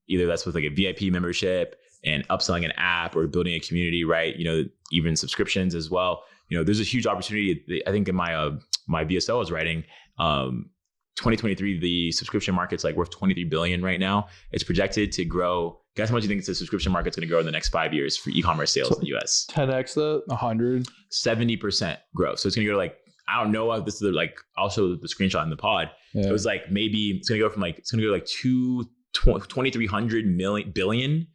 S1: either that's with like a VIP membership and upselling an app or building a community, right? You know, even subscriptions as well. You know, there's a huge opportunity. I think in my VSL I was writing, 2023, the subscription market's like worth $23 billion right now. It's projected to grow. Guess how much you think the subscription market's going to grow in the next 5 years for e-commerce sales in the US?
S3: 10x that?
S2: 100?
S1: 70% growth. So it's going to go to like, I don't know if this is like, I'll show the screenshot in the pod. It was like, maybe it's going to go from like, it's going to go like 2,300 billion.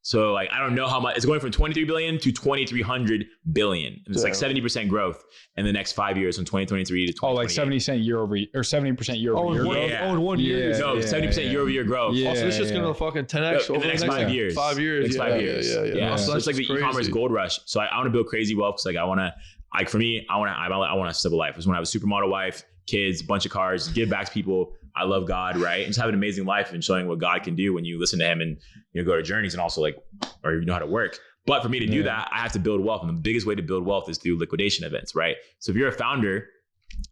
S1: So like, I don't know how much it's going from 23 billion to 2,300 billion. And it's like 70% growth in the next 5 years from 2023 to 2028.
S2: Oh, like 70% year over year, or 70% year over year.
S3: Oh, in 1 year.
S1: No, 70% year over year growth.
S3: Yeah, so it's just going to fucking 10x
S1: over the next 5 years.
S3: 5 years.
S1: Next 5 years.
S3: Yeah.
S1: So it's like the e-commerce gold rush. So I want to build crazy wealth, because like I want to, like for me, I want a simple life. I just want to have a supermodel wife, kids, a bunch of cars, give back to people. I love God, right? And just have an amazing life and showing what God can do when you listen to him and, you know, go to journeys and also like, or you know how to work. But for me to do that, I have to build wealth. And the biggest way to build wealth is through liquidation events, right? So if you're a founder,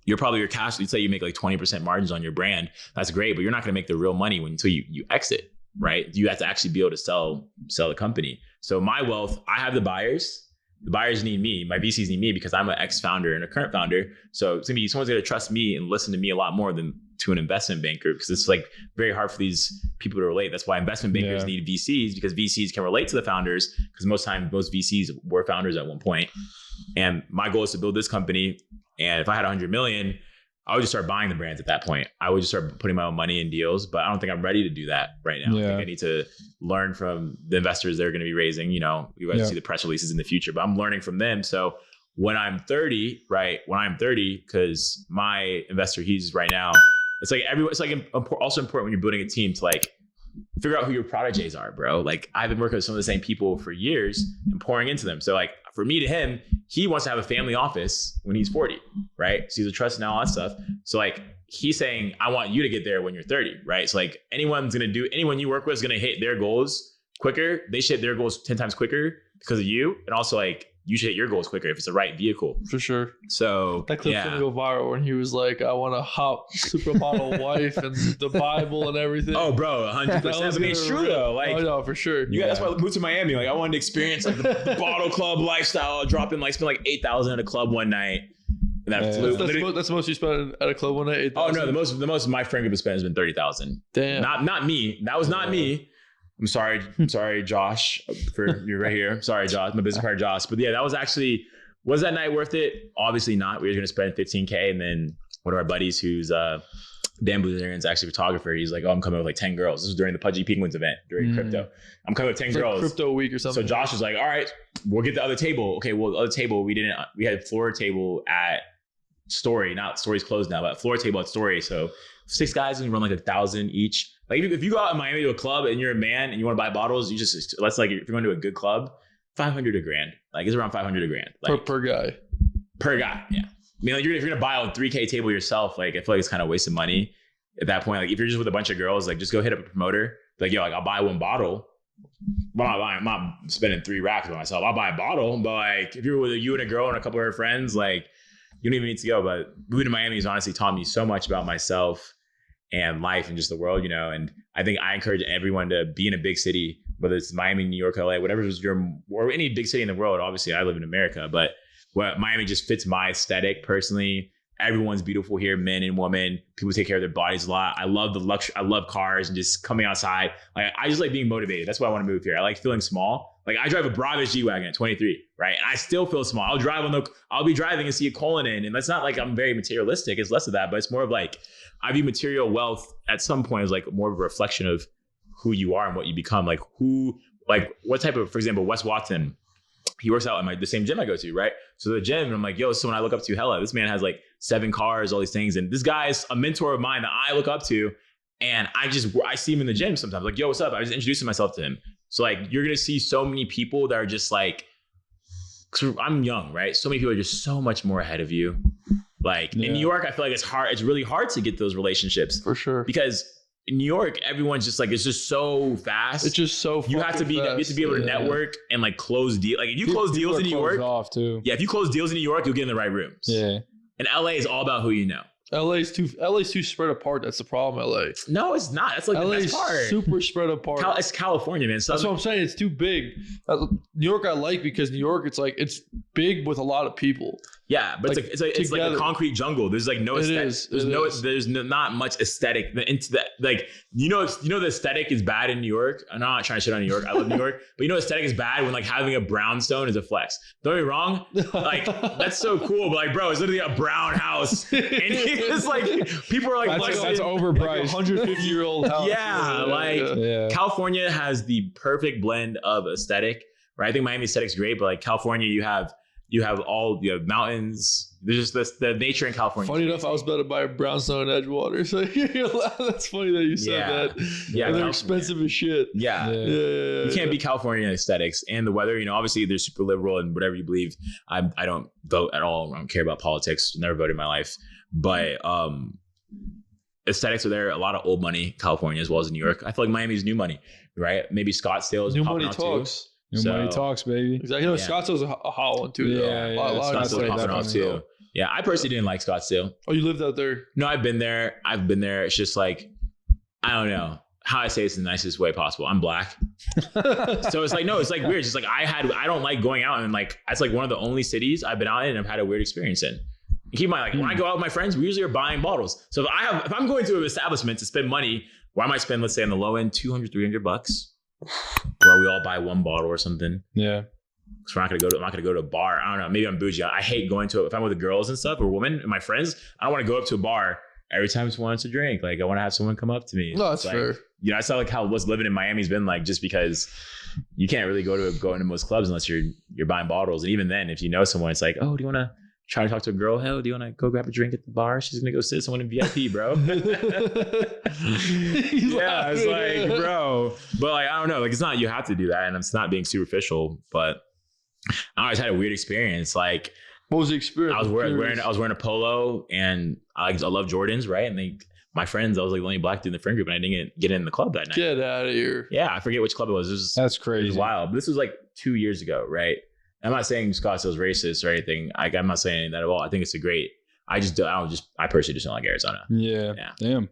S1: you're probably your cash, let's say you make like 20% margins on your brand. That's great, but you're not going to make the real money until you exit, right? You have to actually be able to sell the company. So my wealth, I have the buyers. The buyers need me. My VCs need me because I'm an ex-founder and a current founder. So it's gonna be, someone's gonna trust me and listen to me a lot more than to an investment banker, because it's like very hard for these people to relate. That's why investment bankers need VCs, because VCs can relate to the founders, because most VCs were founders at one point. And my goal is to build this company. And if I had 100 million, I would just start buying the brands at that point. I would just start putting my own money in deals, but I don't think I'm ready to do that right now. I think I need to learn from the investors they're going to be raising. You know, you guys see the press releases in the future, but I'm learning from them. So when I'm 30, right? When I'm 30, because my investor, he's right now, It's like also important when you're building a team to like figure out who your proteges are, bro. Like I've been working with some of the same people for years and pouring into them. So like for me to him, he wants to have a family office when he's 40, right? So he's a trust and all that stuff. So like he's saying, I want you to get there when you're 30, right? So like anyone you work with is going to hit their goals quicker. They should hit their goals 10 times quicker because of you. And also like you should hit your goals quicker if it's the right vehicle.
S3: For sure.
S1: So
S3: that clip's gonna go viral when he was like, I want a hot supermodel wife and the Bible and everything.
S1: Oh, bro, 100%. But it's true though. Like,
S3: oh no, for sure.
S1: That's why I moved to Miami. Like, I wanted to experience like the bottle club lifestyle. Spend like $8,000 at a club one night. And that's
S3: the most you spent at a club one night. 8,000?
S1: Oh no, the most my friend group has spent has been 30,000.
S3: Damn.
S1: Not me. That was not me. I'm sorry, Josh, for you're right here. Sorry, Josh, my business partner, Josh. But yeah, was that night worth it? Obviously not. We were going to spend $15K. And then one of our buddies who's Dan Bluzarian's actually a photographer. He's like, oh, I'm coming with like 10 girls. This was during the Pudgy Penguins event during crypto. I'm coming with 10 girls.
S3: Like crypto week or something.
S1: So Josh was like, all right, we'll get the other table. Okay, well, the other table, we had a floor table at Story. Not Story's closed now, but floor table at Story. So 6 guys and run like 1,000 each. Like if you go out in Miami to a club and you're a man and you want to buy bottles, let's like if you're going to a good club, $500 a grand. Like it's around $500 a grand. Like,
S3: per guy.
S1: Per guy, yeah. I mean, like if you're gonna buy a 3K table yourself, like I feel like it's kind of a waste of money at that point. Like if you're just with a bunch of girls, like just go hit up a promoter. Like yo, like I'll buy one bottle. But I'm not spending 3 racks by myself. I'll buy a bottle. But like if you're with you and a girl and a couple of her friends, like you don't even need to go. But moving to Miami has honestly taught me so much about myself and life and just the world, you know. And I think I encourage everyone to be in a big city, whether it's Miami, New York, LA, whatever is or any big city in the world. Obviously, I live in America, but Miami just fits my aesthetic personally. Everyone's beautiful here, men and women. People take care of their bodies a lot. I love the luxury. I love cars and just coming outside. Like I just like being motivated. That's why I want to move here. I like feeling small. Like I drive a Bravos G-Wagon at 23, right? And I still feel small. I'll be driving and see a Cullinan, and that's not like I'm very materialistic. It's less of that, but it's more of like I view material wealth at some point as like more of a reflection of who you are and what you become. Like what type of, for example, Wes Watson. He works out at the same gym I go to, right? So the gym, and I'm like, yo, someone I look up to, hella. This man has like 7 cars, all these things. And this guy is a mentor of mine that I look up to. And I see him in the gym sometimes. Like, yo, what's up? I was introducing myself to him. So like, you're going to see so many people that are just like, cause I'm young, right? So many people are just so much more ahead of you. Like in New York, I feel like it's hard. It's really hard to get those relationships.
S3: For sure.
S1: Because in New York, everyone's just like, it's just so fast.
S3: It's just so
S1: you have to be able to network and like close deals. Like if you close deals in New York,
S2: off too.
S1: Yeah, if you close deals in New York, you'll get in the right rooms.
S2: Yeah.
S1: And LA is all about who you know.
S3: LA's too spread apart. That's the problem, LA.
S1: No, it's not. That's like
S3: LA's
S1: the best part.
S3: Super spread apart.
S1: It's California, man.
S3: That's what I'm saying. It's too big. New York I like because New York, it's big with a lot of people.
S1: Yeah, but like, it's like a concrete jungle. There's like no aesthetic. There's not much aesthetic into that. Like you know the aesthetic is bad in New York. I'm not trying to shit on New York. I love New York, but aesthetic is bad when like having a brownstone is a flex. Don't get me wrong. Like that's so cool, but like bro, it's literally a brown house, and it's like people are like
S2: that's overpriced.
S3: Like 150-year-old house.
S1: Yeah, California has the perfect blend of aesthetic. Right, I think Miami aesthetic's great, but like California, you have all mountains. There's just the nature in California.
S3: Funny enough, I was about to buy a brownstone in Edgewater. So that's funny that you said that. Yeah, and they're expensive as shit.
S1: Yeah. You can't beat California aesthetics and the weather. Obviously they're super liberal and whatever you believe. I don't vote at all. I don't care about politics. Never voted in my life. But aesthetics are there. A lot of old money, California as well as in New York. I feel like Miami's new money, right? Maybe Scottsdale is
S3: new
S1: popping
S3: money
S1: out
S3: talks.
S1: Too.
S2: New money talks, baby.
S3: Exactly. Scottsdale's a hot one too.
S1: Yeah, Scottsdale's popping off too. Yeah, I personally didn't like Scottsdale.
S3: Oh, you lived out there?
S1: No, I've been there. It's just like, I don't know how I say it's the nicest way possible. I'm black. So it's like, no, it's like weird. It's just like I don't like going out, and like, it's like one of the only cities I've been out in and I've had a weird experience in. Keep in mind, like when I go out with my friends, we usually are buying bottles. So if I'm going to an establishment to spend money, where I might spend, let's say on the low end, $200-$300, where we all buy one bottle or something.
S2: Yeah.
S1: Because I'm not gonna go to a bar. I don't know. Maybe I'm bougie. I hate going to it. If I'm with the girls and stuff or women and my friends, I don't want to go up to a bar every time I just want to drink. Like I want to have someone come up to me.
S3: No, that's fair.
S1: It's not like how what's living in Miami's been like, just because you can't really go into most clubs unless you're buying bottles. And even then, if you know someone, it's like, oh, do you want to trying to talk to a girl. Hell, do you want to go grab a drink at the bar? She's gonna go sit someone in VIP, bro. Yeah, it's like, bro. But like, I don't know. Like, it's not, you have to do that, and it's not being superficial. But I always had a weird experience. Like,
S3: what was the experience?
S1: I was wearing a polo, and I love Jordans, right? And my friends, I was like the only black dude in the friend group, and I didn't get in the club that night.
S3: Get out of here.
S1: Yeah, I forget which club it was.
S2: That's crazy.
S1: It was wild. But this was like 2 years ago, right? I'm not saying Scottsdale's racist or anything. I'm not saying that at all. I think it's a great. I personally just don't like Arizona.
S2: Yeah. Damn.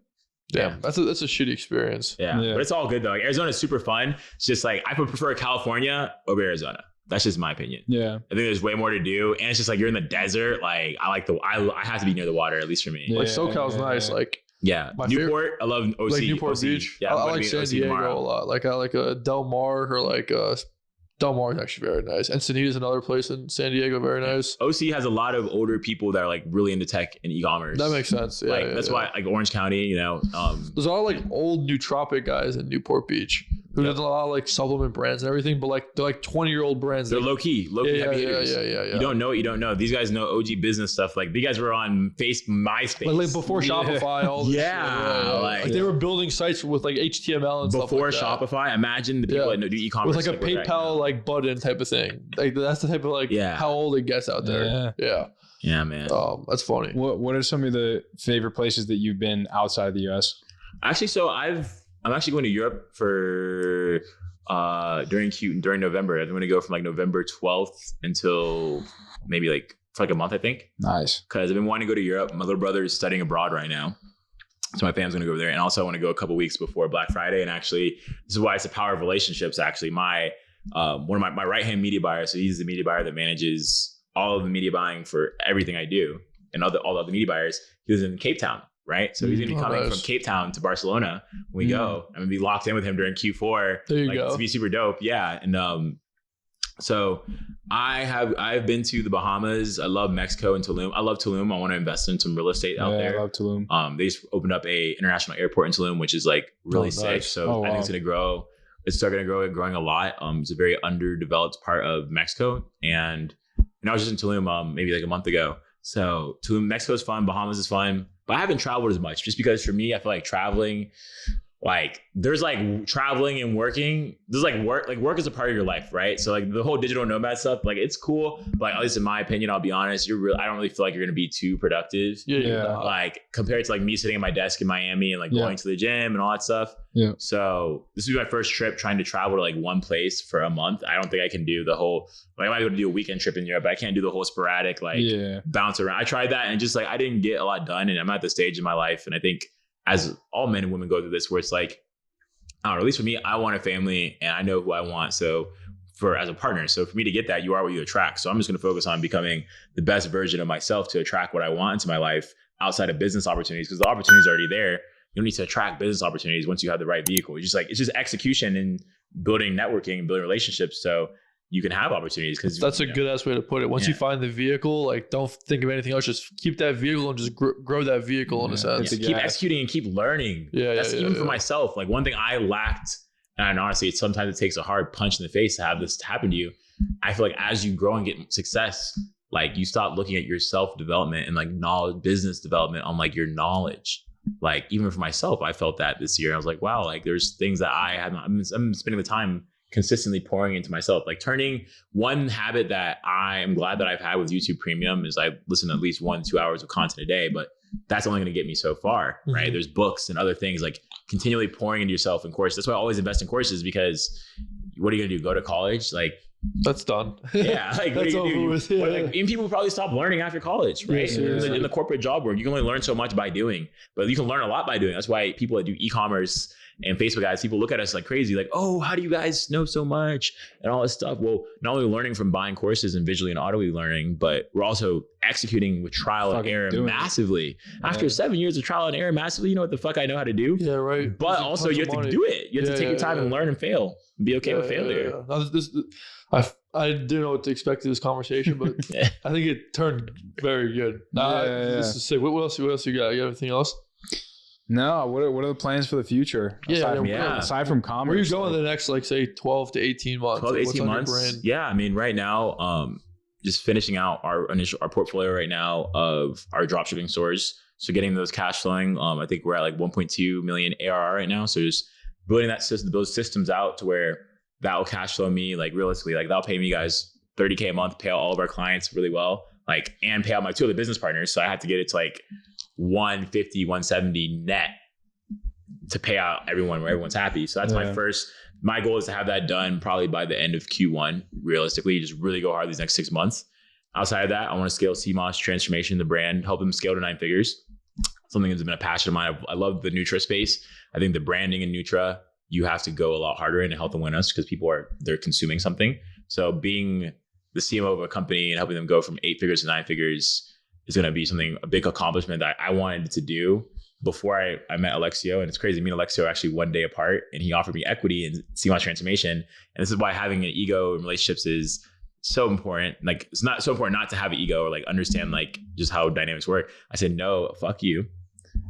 S3: That's a shitty experience.
S1: Yeah. But it's all good though. Like, Arizona's super fun. It's just like I would prefer California over Arizona. That's just my opinion.
S2: Yeah.
S1: I think there's way more to do, and it's just like you're in the desert. Like I have to be near the water, at least for me.
S3: Yeah, like SoCal's nice. Like
S1: Newport. I love OC.
S3: Like Newport Beach. Yeah, I like San Diego a lot. Like I like a Del Mar or like Del Mar is actually very nice. Encinitas is another place in San Diego, very nice.
S1: OC has a lot of older people that are like really into tech and e-commerce.
S3: That makes sense. Yeah,
S1: that's why like Orange County,
S3: there's a lot of like old nootropic guys in Newport Beach who does a lot of like supplement brands and everything, but like they're like 20-year-old brands.
S1: They're low key heavy hitters.
S3: Yeah.
S1: You don't know. These guys know OG business stuff. Like these guys were on MySpace.
S3: Like before Shopify, all this shit. Like they were building sites with like HTML and stuff like that.
S1: Before Shopify, imagine the people that do e-commerce.
S3: With like a PayPal like button type of thing. Like that's the type of like how old it gets out there.
S1: Yeah, man.
S3: That's funny.
S2: What are some of the favorite places that you've been outside the US?
S1: Actually, so I'm actually going to Europe for during November. I'm going to go from like November 12th until maybe like for like a month, I think.
S2: Nice.
S1: Because I've been wanting to go to Europe. My little brother is studying abroad right now, so my family's going to go over there. And also I want to go a couple weeks before Black Friday. And actually, this is why it's the power of relationships. Actually, one of my right hand media buyer. So he's the media buyer that manages all of the media buying for everything I do, and all the other media buyers. He lives in Cape Town. Right. So he's going to be coming from Cape Town to Barcelona when we go. I'm going to be locked in with him during Q4.
S3: There you go.
S1: It's going to be super dope. Yeah. And so I've been to the Bahamas. I love Mexico and Tulum. I love Tulum. I want to invest in some real estate out there.
S2: I love Tulum.
S1: They just opened up a international airport in Tulum, which is like really sick.
S2: Nice.
S1: So I think it's going to grow. It's still going to grow and growing a lot. It's a very underdeveloped part of Mexico. And I was just in Tulum maybe like a month ago. So Tulum, Mexico is fun. Bahamas is fun. But I haven't traveled as much just because for me, I feel like traveling, like there's like traveling and working. There's like work is a part of your life, right? So like the whole digital nomad stuff, like it's cool. But like, at least in my opinion, I'll be honest, I don't really feel like you're going to be too productive.
S2: Yeah.
S1: Like compared to like me sitting at my desk in Miami and like going to the gym and all that stuff.
S2: Yeah.
S1: So this will be my first trip trying to travel to like one place for a month. I don't think I can do the whole, like I might be able to do a weekend trip in Europe, but I can't do the whole sporadic, like bounce around. I tried that and just like, I didn't get a lot done, and I'm at the stage in my life. And I think as all men and women go through this, where it's like, I don't know, at least for me, I want a family and I know who I want. So as a partner, so for me to get that, you are what you attract. So I'm just going to focus on becoming the best version of myself to attract what I want into my life outside of business opportunities, because the opportunities are already there. You don't need to attract business opportunities once you have the right vehicle. It's just execution and building networking and building relationships. So you can have opportunities, because
S3: that's a good ass way to put it. Once you find the vehicle, like don't think of anything else. Just keep that vehicle and just grow that vehicle in a sense.
S1: Keep executing and keep learning. Even for myself. Like one thing I lacked, and honestly, sometimes it takes a hard punch in the face to have this happen to you. I feel like as you grow and get success, like you stop looking at your self-development and like knowledge, business development on like your knowledge. Like even for myself, I felt that this year. I was like, wow, like there's things that I'm spending the time consistently pouring into myself, like turning one habit that I am glad that I've had with YouTube Premium is I listen to at least 1-2 hours of content a day, but that's only going to get me so far, right? Mm-hmm. There's books and other things, like continually pouring into yourself in course. That's why I always invest in courses, because what are you going to do? Go to college? Like
S3: that's done.
S1: Yeah. Like that's over with. Yeah. Like, even people probably stop learning after college, right? In the corporate job world, you can only learn so much by doing, but you can learn a lot by doing. That's why people that do e-commerce and Facebook guys, people look at us like crazy, like, oh, how do you guys know so much and all this stuff? Well, not only learning from buying courses and visually and audibly learning, but we're also executing with trial and error massively. After 7 years of trial and error massively, you know what the fuck I know how to do?
S3: Yeah, right.
S1: But also you have to do it. You have to take your time and learn and fail and be okay with failure.
S3: I didn't know what to expect in this conversation, but I think it turned very good. This is sick. What else you got? You got anything else?
S2: No, what are the plans for the future? Aside from commerce.
S3: Where are you going the next, like, say, 12 to 18 months?
S1: 12 to 18 months? Yeah, I mean, right now, just finishing out our portfolio right now of our dropshipping stores. So getting those cash flowing. I think we're at like 1.2 million ARR right now. So just building that system, those systems out to where that will cash flow me, like realistically, like that'll pay me guys $30K a month, pay out all of our clients really well, like, and pay out my 2 other business partners. So I had to get it to like 150, 170 net to pay out everyone where everyone's happy. So that's my goal is to have that done probably by the end of Q1, realistically, just really go hard these next 6 months. Outside of that, I want to scale CMOS transformation, the brand, help them scale to 9 figures. Something that's been a passion of mine. I love the Nutra space. I think the branding in Nutra, you have to go a lot harder in to help them win us because people they're consuming something. So being the CMO of a company and helping them go from 8 figures to 9 figures is going to be a big accomplishment that I wanted to do before I met Alexio. And it's crazy. Me and Alexio are actually 1 day apart, and he offered me equity in CMOS transformation. And this is why having an ego in relationships is so important. Like, it's not so important not to have an ego or like understand like just how dynamics work. I said, no, fuck you.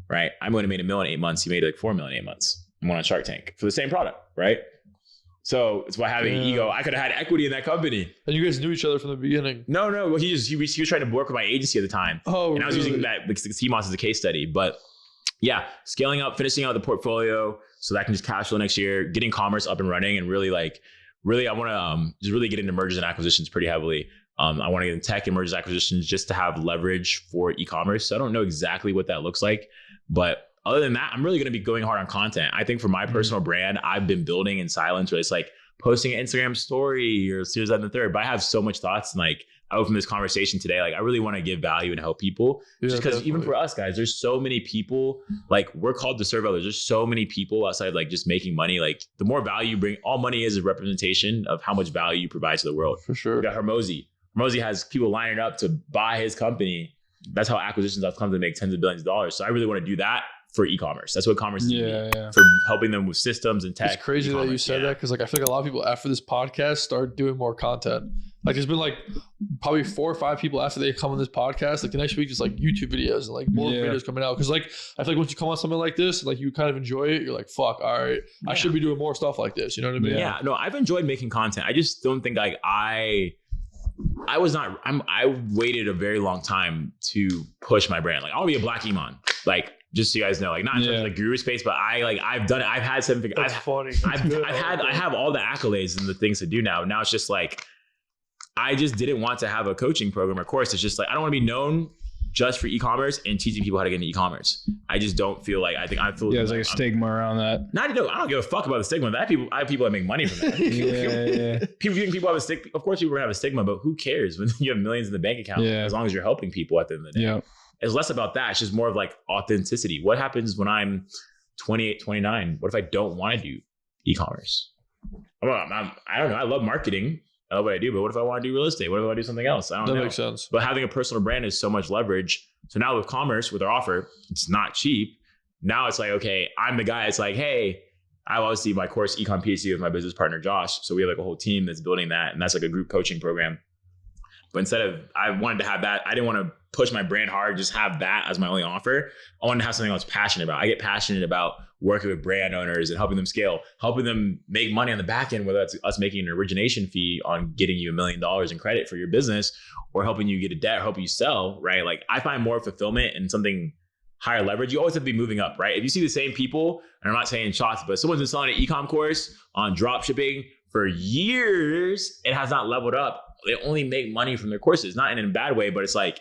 S1: Right. I'm going to make $1 million in 8 months. He made like 4 million in 8 months. I'm on Shark Tank for the same product. Right. So it's why having an ego, I could have had equity in that company.
S3: And you guys knew each other from the beginning.
S1: No. Well, he was trying to work with my agency at the time.
S3: Oh,
S1: and I was using that like CMOS as a case study. But yeah, scaling up, finishing out the portfolio so that I can just cash flow next year, getting commerce up and running, and really I want to just really get into mergers and acquisitions pretty heavily. I want to get in tech and mergers and acquisitions just to have leverage for e-commerce. So I don't know exactly what that looks like, but other than that, I'm really going to be going hard on content. I think for my personal brand, I've been building in silence, where it's like posting an Instagram story or series and the third, but I have so much thoughts, and like out from this conversation today, like I really want to give value and help people. Just because even for us guys, there's so many people, like we're called to serve others. There's so many people outside like just making money. Like the more value you bring, all money is a representation of how much value you provide to the world.
S3: For sure.
S1: We got Hermosi. Hermosi has people lining up to buy his company. That's how acquisitions have come to make tens of billions of dollars. So I really want to do that for e-commerce. That's what commerce is for helping them with systems and tech.
S3: It's crazy that you said that, because like I feel like a lot of people after this podcast start doing more content. Like there's been like probably 4 or 5 people after they come on this podcast, like the next week just like YouTube videos and like more videos coming out. Because like I feel like once you come on something like this, like you kind of enjoy it, you're like, fuck, all right, I should be doing more stuff like this. You know what I mean?
S1: Yeah. No, I've enjoyed making content. I just don't think like I waited a very long time to push my brand. Like I want to be a black Iman. Like, just so you guys know, like not in terms of the guru space, but I've done it. I've had 7 figures.
S3: That's funny.
S1: I have all the accolades and the things to do now. Now it's just like, I just didn't want to have a coaching program or course. It's just like, I don't want to be known just for e-commerce and teaching people how to get into e-commerce. I just don't feel like, I feel
S2: there's like a stigma around that.
S1: I don't give a fuck about the stigma. I have people that make money from that. People have a stigma. Of course people have a stigma, but who cares when you have millions in the bank account, as long as you're helping people at the end of the day. Yeah. It's less about that. It's just more of like authenticity. What happens when I'm 28, 29? What if I don't want to do e-commerce? I don't know. I love marketing. I love what I do, but what if I want to do real estate? What if I want to do something else? I don't know.
S3: That makes sense.
S1: But having a personal brand is so much leverage. So now with commerce, with our offer, it's not cheap. Now it's like, okay, I'm the guy. It's like, hey, I obviously my course Econ PhD with my business partner, Josh. So we have like a whole team that's building that. And that's like a group coaching program. But instead of, I wanted to have that. I didn't want to push my brand hard, just have that as my only offer. I wanted to have something I was passionate about. I get passionate about working with brand owners and helping them scale, helping them make money on the back end, whether that's us making an origination fee on getting you $1 million in credit for your business, or helping you get a debt, or helping you sell, right? Like I find more fulfillment in something higher leverage. You always have to be moving up, right? If you see the same people, and I'm not saying shots, but someone's been selling an e-com course on dropshipping for years, it has not leveled up. They only make money from their courses, not in a bad way, but it's like,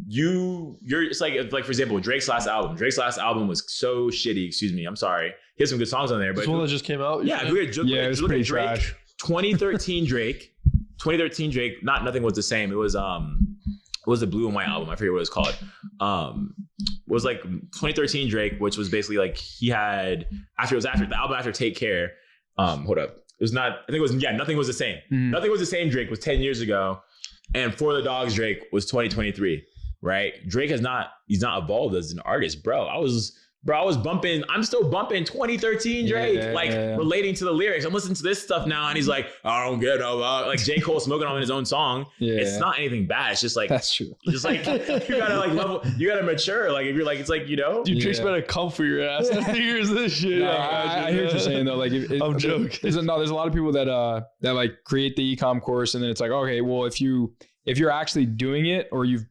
S1: it's like for example, Drake's last album was so shitty. Excuse me, I'm sorry. He has some good songs on there, but
S3: this one that just came out.
S1: Yeah,
S2: it's pretty trash.
S1: 2013 Drake. Nothing was the same. It was the blue and white album. I forget what it was called. It was like 2013 Drake, which was basically like he had after the album after Take Care. Hold up. It was not. I think it was Nothing Was the Same. Nothing Was the Same. Drake was 10 years ago, and For the Dogs Drake was 2023. Right? Drake he's not evolved as an artist, bro. I was bro, I'm still bumping 2013 Drake, relating to the lyrics. I'm listening to this stuff now, and he's like, I don't get no, like J. Cole smoking on his own song. Yeah. It's not anything bad. It's just like,
S2: that's true.
S1: Just like, you gotta like level, you gotta mature. Like, if you're like, it's like, you know.
S3: Dude, Drake's better come for your ass. Here's this shit.
S2: No, I hear what you're saying, though. Like, I'm joking. There's a lot of people that like create the e-com course, and then it's like, okay, well, if you're actually doing it, or you've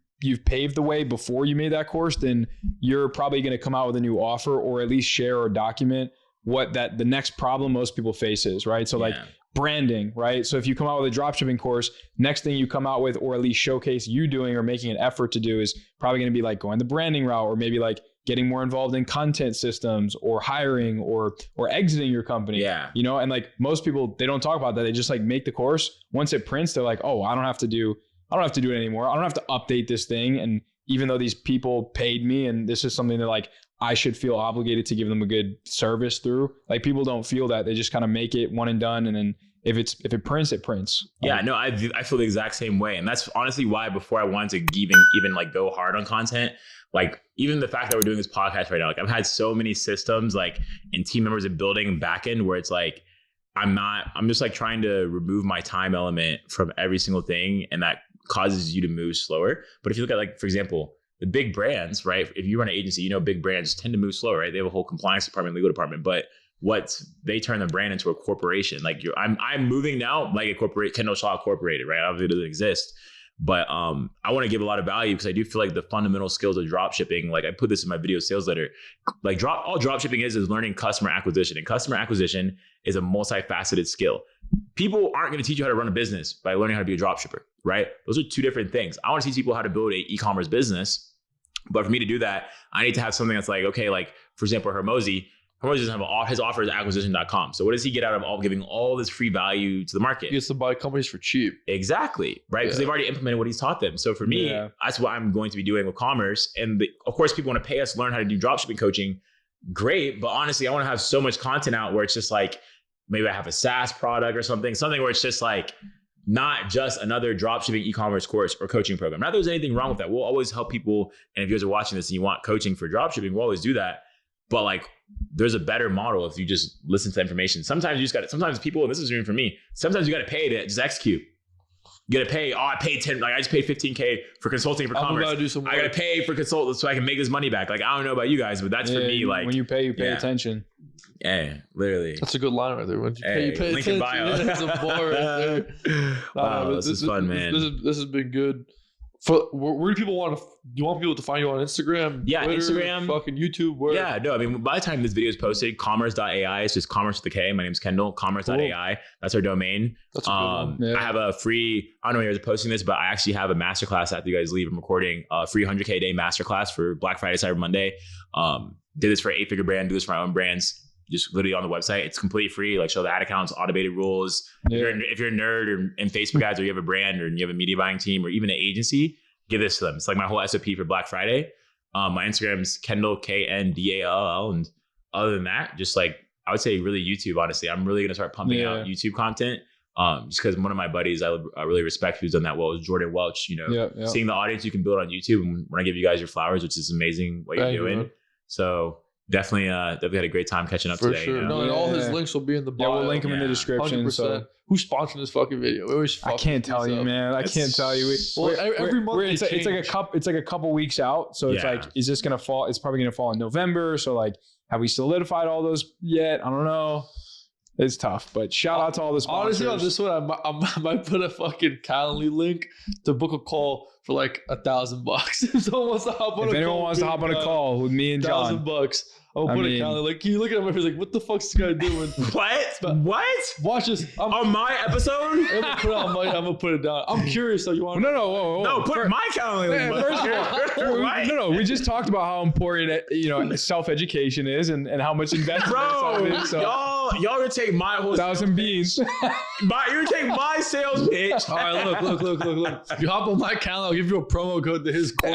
S2: paved the way before you made that course, then you're probably going to come out with a new offer, or at least share or document what the next problem most people face is, right? So like branding, right? So if you come out with a dropshipping course, next thing you come out with, or at least showcase you doing or making an effort to do, is probably going to be like going the branding route, or maybe like getting more involved in content systems, or hiring, or exiting your company. Yeah. You know, and like most people, they don't talk about that. They just like make the course. Once it prints, they're like, oh, I don't have to do it anymore. I don't have to update this thing. And even though these people paid me, and this is something that like I should feel obligated to give them a good service through, like people don't feel that. They just kind of make it one and done. And then if it prints, it prints.
S1: Yeah, no, I feel the exact same way. And that's honestly why before I wanted to even like go hard on content, like even the fact that we're doing this podcast right now, like I've had so many systems like and team members and building back end where it's like, I'm just like trying to remove my time element from every single thing. And that causes you to move slower. But if you look at, like, for example, the big brands, right? If you run an agency, you know, big brands tend to move slower, right? They have a whole compliance department, legal department, but they turn the brand into a corporation. Like I'm moving now, like a corporate, Kendall Shaw Incorporated, right? Obviously it doesn't exist, but I want to give a lot of value because I do feel like the fundamental skills of drop shipping, like I put this in my video sales letter, like all drop shipping is learning customer acquisition, and customer acquisition is a multifaceted skill. People aren't going to teach you how to run a business by learning how to be a drop shipper, right? Those are two different things. I want to teach people how to build a e-commerce business, but for me to do that, I need to have something that's like, okay, like for example, Hermosi doesn't have his offer is acquisition.com. So what does he get out of giving all this free value to the market?
S3: He gets to buy companies for cheap.
S1: Exactly, right? Because they've already implemented what he's taught them. So for me, that's what I'm going to be doing with commerce. And of course, people want to pay us to learn how to do dropshipping coaching. Great, but honestly, I want to have so much content out where it's just like, maybe I have a SaaS product or something where it's just like not just another dropshipping e-commerce course or coaching program. Not that there's anything wrong with that. We'll always help people. And if you guys are watching this and you want coaching for dropshipping, we'll always do that. But like, there's a better model if you just listen to information. Sometimes you just got to, sometimes people, and this is even for me, sometimes you got to pay to just execute. You got to pay, I paid 10, like I just paid $15K for consulting for commerce. I got to pay for consultants so I can make this money back. Like, I don't know about you guys, but that's for me. Like
S2: when you pay attention.
S1: Yeah, literally.
S3: That's a good line right there. When you pay
S1: link in bio.
S3: That's a bar right there.
S1: Wow, this is fun, man.
S3: This has been good. Where do people want to? Do you want people to find you on Instagram?
S1: Yeah,
S3: Twitter,
S1: Instagram,
S3: fucking YouTube. Where?
S1: Yeah, no. I mean, by the time this video is posted, commerce.ai. It's just commerce with a K. My name's Kendall. Commerce.ai. That's our domain. That's a good one. Yeah. I have a free. I don't know when you're posting this, but I actually have a masterclass after you guys leave. I'm recording a free 100K a day masterclass for Black Friday, Cyber Monday. Did this for an 8-figure brand. Do this for my own brands. Just literally on the website. It's completely free. Like show the ad accounts, automated rules. Yeah. If you're a nerd or in Facebook ads, or you have a brand or you have a media buying team or even an agency, give this to them. It's like my whole SOP for Black Friday. My Instagram's Kendall KNDALL. And other than that, just like I would say really YouTube, honestly. I'm really gonna start pumping out YouTube content. Just because one of my buddies I really respect who's done that well is Jordan Welch, you know, seeing the audience you can build on YouTube. And when I give you guys your flowers, which is amazing what you're doing. Man. So definitely had a great time catching up today.
S3: Sure. You know? No, and all his links will be in the bio.
S2: Yeah, we'll link them in the description. 100%. So
S3: who's sponsoring this fucking video?
S2: I can't tell you, man. I can't tell you.
S3: Every month
S2: it's like a couple weeks out. So it's like, is this gonna fall? It's probably gonna fall in November. So like, have we solidified all those yet? I don't know. It's tough, but shout out to all the sponsors.
S3: Honestly, on this one, I might put a fucking Calendly link to book a call for like $1,000. If someone wants to hop on
S2: anyone wants to hop on a call with me and John,
S3: $1,000. I'll put a Calendly. Like, you look at him and he's like, what the fuck's this guy doing?
S1: What?
S3: Watch this.
S1: On my episode?
S3: I'm gonna put it down. I'm curious though. You want?
S2: No,
S1: put my Calendly link.
S2: First of all, we just talked about how important self-education is and how much investment
S1: is. So. Y'all gonna take my whole
S2: 1,000 beans.
S1: You're gonna take my sales pitch.
S3: All right, look. If you hop on my calendar, I'll give you a promo code to his course.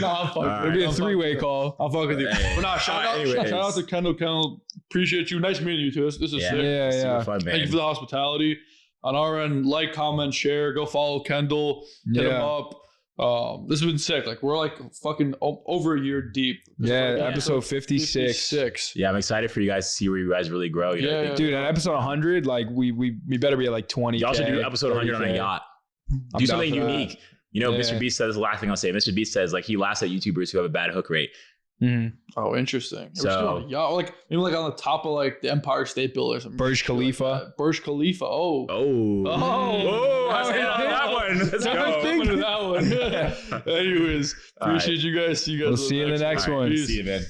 S3: No, I'm fucking.
S2: It'll be a 3-way call.
S3: I'll fuck with you. But nah, shout out to Kendall. Kendall, appreciate you. Nice meeting you too. This is sick.
S2: Yeah.
S1: Fun, man.
S3: Thank you for the hospitality. On our end, like, comment, share. Go follow Kendall. Hit him up. This has been sick. Like we're like fucking over a year deep.
S2: Episode 56.
S1: Yeah, I'm excited for you guys to see where you guys really grow.
S2: Dude, at episode 100, like we better be at like 20.
S1: You also do episode 100 on a yacht. Do something unique. Mr. Beast says the last thing I'll say. Mr. Beast says like he laughs at YouTubers who have a bad hook rate.
S3: Mm-hmm. Oh, interesting. So like maybe like on the top of like the Empire State Building or something.
S2: Burj Khalifa.
S3: Like Burj Khalifa. Oh.
S1: I said that one. Let's go.
S3: That one. Anyways, appreciate you guys. See you guys.
S2: We'll see you in the next one.
S1: See you, man.